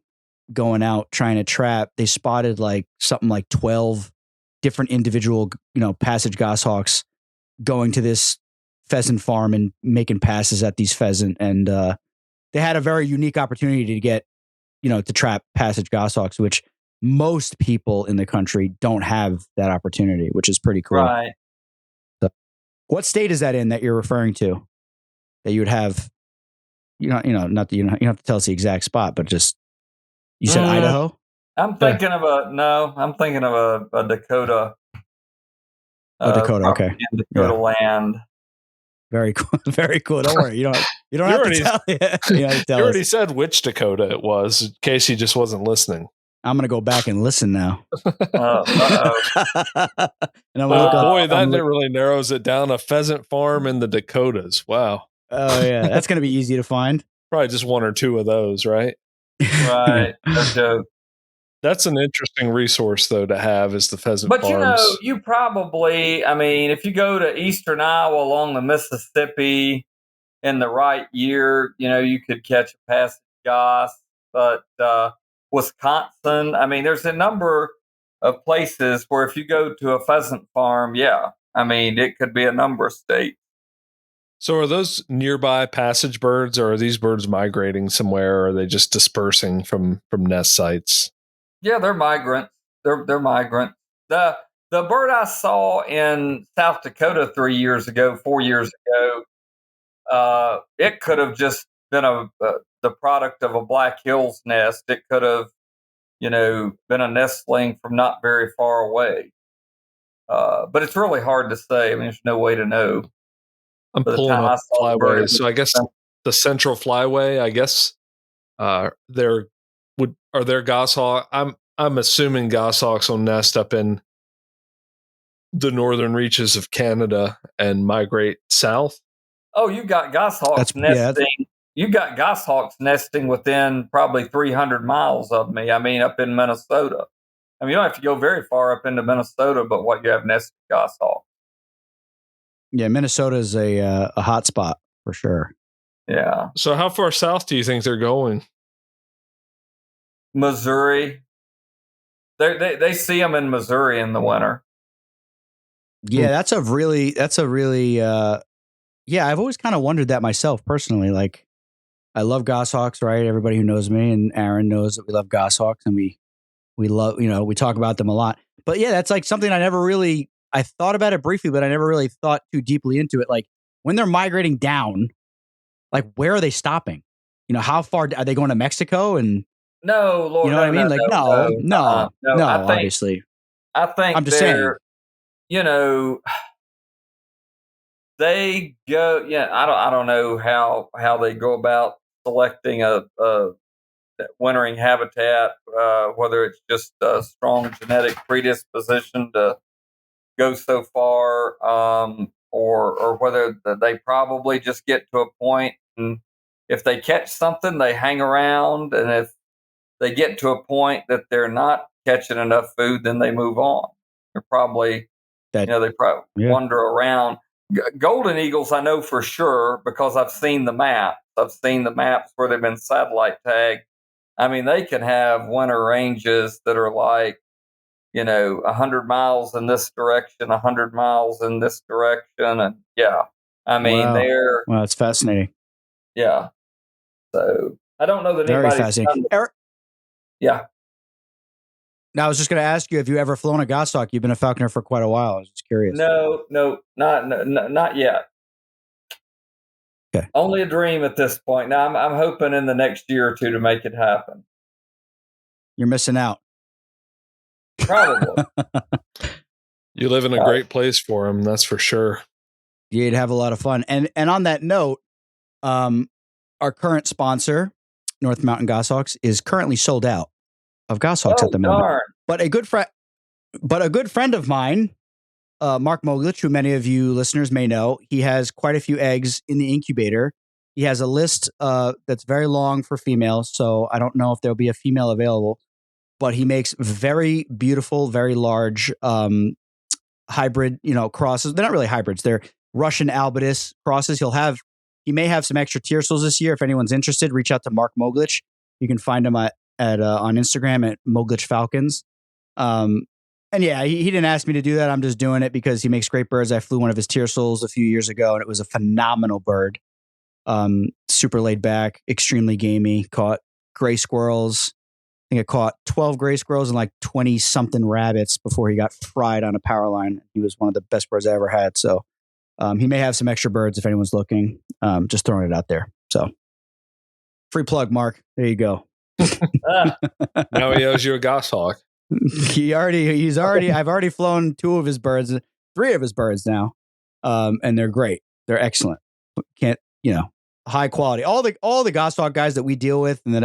going out trying to trap. They spotted like something like 12 different individual, passage goshawks going to this pheasant farm and making passes at these pheasant. And they had a very unique opportunity to get, to trap passage goshawks, which most people in the country don't have that opportunity, which is pretty cool. Right. So, what state is that in that you're referring to? That you would have, not that you don't have to tell us the exact spot, but just you said Idaho. I'm thinking of a Dakota. Dakota. Okay. In Dakota land. Very cool. Very cool. Don't worry. You don't have to tell. You already said which Dakota it was, in case he just wasn't listening. I'm gonna go back and listen now. And boy, that really narrows it down. A pheasant farm in the Dakotas. Wow. Oh yeah, that's gonna be easy to find. Probably just one or two of those, right? Right. No joke. That's an interesting resource, though, to have is the pheasant farms. But you probably, if you go to eastern Iowa along the Mississippi in the right year, you could catch a passage goss. But Wisconsin, there's a number of places where if you go to a pheasant farm, it could be a number of states. So are those nearby passage birds, or are these birds migrating somewhere, or are they just dispersing from nest sites? Yeah, they're migrants. They're migrants. The bird I saw in South Dakota 4 years ago, it could have just been the product of a Black Hills nest. It could have, been a nestling from not very far away. But it's really hard to say. There's no way to know. I'm pulling up flyways. So I guess the Central Flyway, are there goshawk? I'm assuming goshawks will nest up in the northern reaches of Canada and migrate south. Oh, you've got goshawks nesting. You've got goshawks nesting within probably 300 miles of me. Up in Minnesota. You don't have to go very far up into Minnesota, but you have nested goshawks. Yeah, Minnesota is a hot spot for sure. Yeah. So how far south do you think they're going? Missouri. They see them in Missouri in the winter. Yeah, that's a really I've always kind of wondered that myself personally. Like, I love goshawks, right? Everybody who knows me and Aaron knows that we love goshawks, and we love, we talk about them a lot. But yeah, that's like something I thought about it briefly, but I never really thought too deeply into it. Like, when they're migrating down, like, where are they stopping? How far are they going to Mexico? And no, Lord, you know what I mean? No, obviously. I think I'm just saying. They go. Yeah, I don't know how they go about selecting a wintering habitat, whether it's just a strong genetic predisposition to go so far, or whether they probably just get to a point, and if they catch something, they hang around, and if they get to a point that they're not catching enough food, then they move on. They're probably, they probably wander around. Golden eagles, I know for sure because I've seen the map. I've seen the maps where they've been satellite tagged. I mean, they can have winter ranges that are like, 100 miles in this direction, 100 miles in this direction. And I mean, they're. Wow, it's fascinating. Yeah. So I don't know that very fascinating. Eric, yeah. Now, I was just going to ask you, have you ever flown a goshawk? You've been a falconer for quite a while. I was just curious. No, not yet. Okay. Only a dream at this point. Now, I'm hoping in the next year or two to make it happen. You're missing out. Probably. You live in a great place for them, that's for sure. You'd have a lot of fun. And on that note, our current sponsor, North Mountain Goshawks, is currently sold out of goshawks at the moment. Darn. But a good friend of mine, Mark Moglich, who many of you listeners may know, he has quite a few eggs in the incubator. He has a list that's very long for females, so I don't know if there'll be a female available. But he makes very beautiful, very large hybrid, crosses. They're not really hybrids; they're Russian Albitus crosses. He may have some extra tiercels this year. If anyone's interested, reach out to Mark Moglich. You can find him on Instagram at Moglich Falcons. And yeah, he didn't ask me to do that. I'm just doing it because he makes great birds. I flew one of his tiercels a few years ago, and it was a phenomenal bird. Super laid back, extremely gamey. Caught gray squirrels. I think I caught 12 gray squirrels and like 20 something rabbits before he got fried on a power line. He was one of the best birds I ever had. So he may have some extra birds if anyone's looking. Just throwing it out there. So free plug, Mark. There you go. Now he owes you a goshawk. I've already flown three of his birds now. And they're great. They're excellent. High quality. All the goshawk guys that we deal with and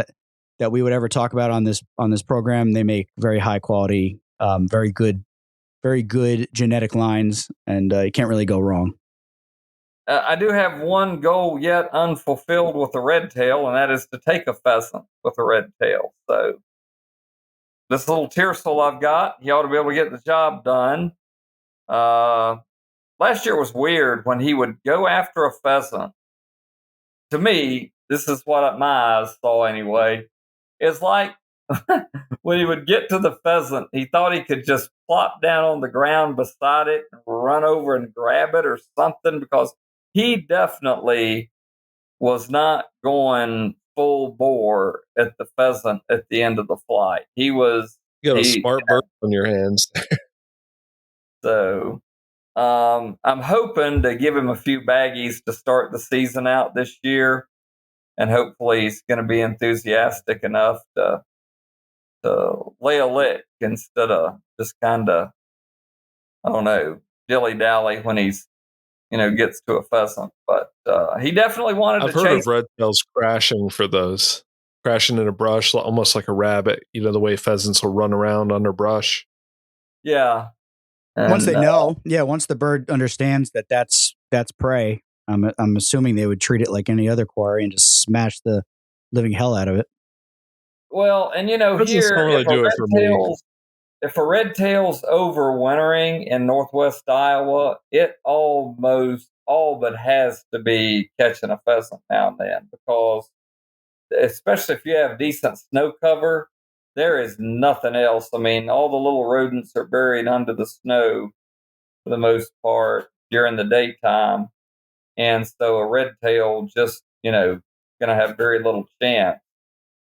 that we would ever talk about on this program, they make very high quality, very good genetic lines, and you can't really go wrong. I do have one goal yet unfulfilled with a red tail, and that is to take a pheasant with a red tail. So this little tiercel I've got, he ought to be able to get the job done. Last year was weird when he would go after a pheasant. To me, this is what my eyes saw anyway. It's like when he would get to the pheasant, he thought he could just plop down on the ground beside it and run over and grab it or something, because he definitely was not going full bore at the pheasant at the end of the flight. You got a smart bird on your hands. So I'm hoping to give him a few baggies to start the season out this year. And hopefully he's going to be enthusiastic enough to lay a lick instead of just kind of, I don't know, dilly-dally when he's, gets to a pheasant. But he definitely wanted to chase. I've heard of red tails crashing in a brush, almost like a rabbit. The way pheasants will run around under brush. Yeah. And, once they know, once the bird understands that that's prey, I'm assuming they would treat it like any other quarry and just smash the living hell out of it. Well, and here, if a red tail's overwintering in northwest Iowa, it almost all but has to be catching a pheasant now and then, because especially if you have decent snow cover, there is nothing else. I mean, all the little rodents are buried under the snow for the most part during the daytime. And so a red tail just, going to have very little chance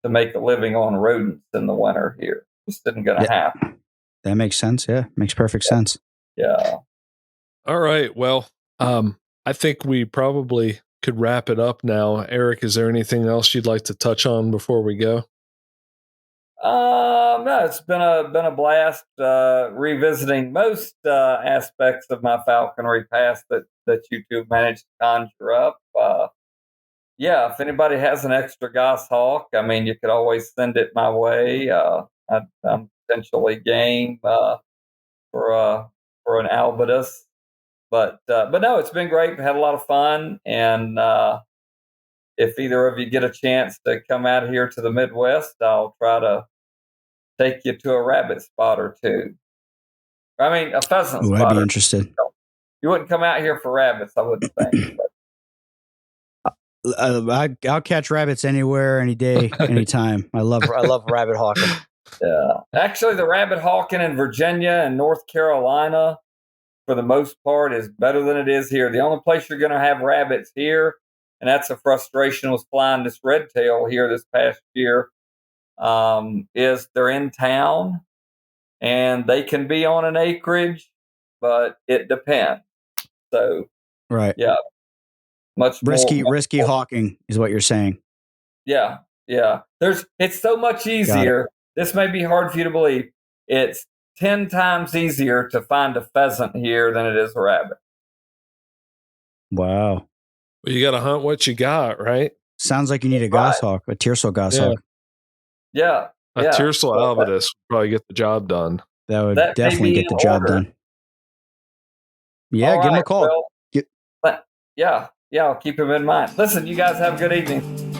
to make a living on rodents in the winter here. Just isn't going to happen. That makes sense. Yeah, makes perfect sense. Yeah. All right. Well, I think we probably could wrap it up now. Eric, is there anything else you'd like to touch on before we go? No, it's been a blast revisiting most aspects of my falconry past that you two managed to conjure up. yeah, if anybody has an extra goshawk, I mean, you could always send it my way. I'm potentially game for for an albitus, but no, it's been great. We had a lot of fun, and if either of you get a chance to come out here to the Midwest, I'll try to take you to a rabbit spot or two. I mean, a pheasant Ooh, spot. I'd be interested. You wouldn't come out here for rabbits, I wouldn't think. I'll catch rabbits anywhere, any day, anytime. I love rabbit hawking. Yeah, actually, the rabbit hawking in Virginia and North Carolina, for the most part, is better than it is here. The only place you're going to have rabbits here, and that's a frustration, was flying this red tail here this past year, is they're in town and they can be on an acreage, but it depends. So, right, yeah, much risky hawking is what you're saying. Yeah. It's so much easier. This may be hard for you to believe. It's 10 times easier to find a pheasant here than it is a rabbit. Wow. Well, you got to hunt what you got, right? Sounds like you need a goshawk, a Tiercel goshawk. Yeah. A Tiercel albitus would probably get the job done. That would definitely get the job done. Yeah, give him a call. Well, yeah, I'll keep him in mind. Listen, you guys have a good evening.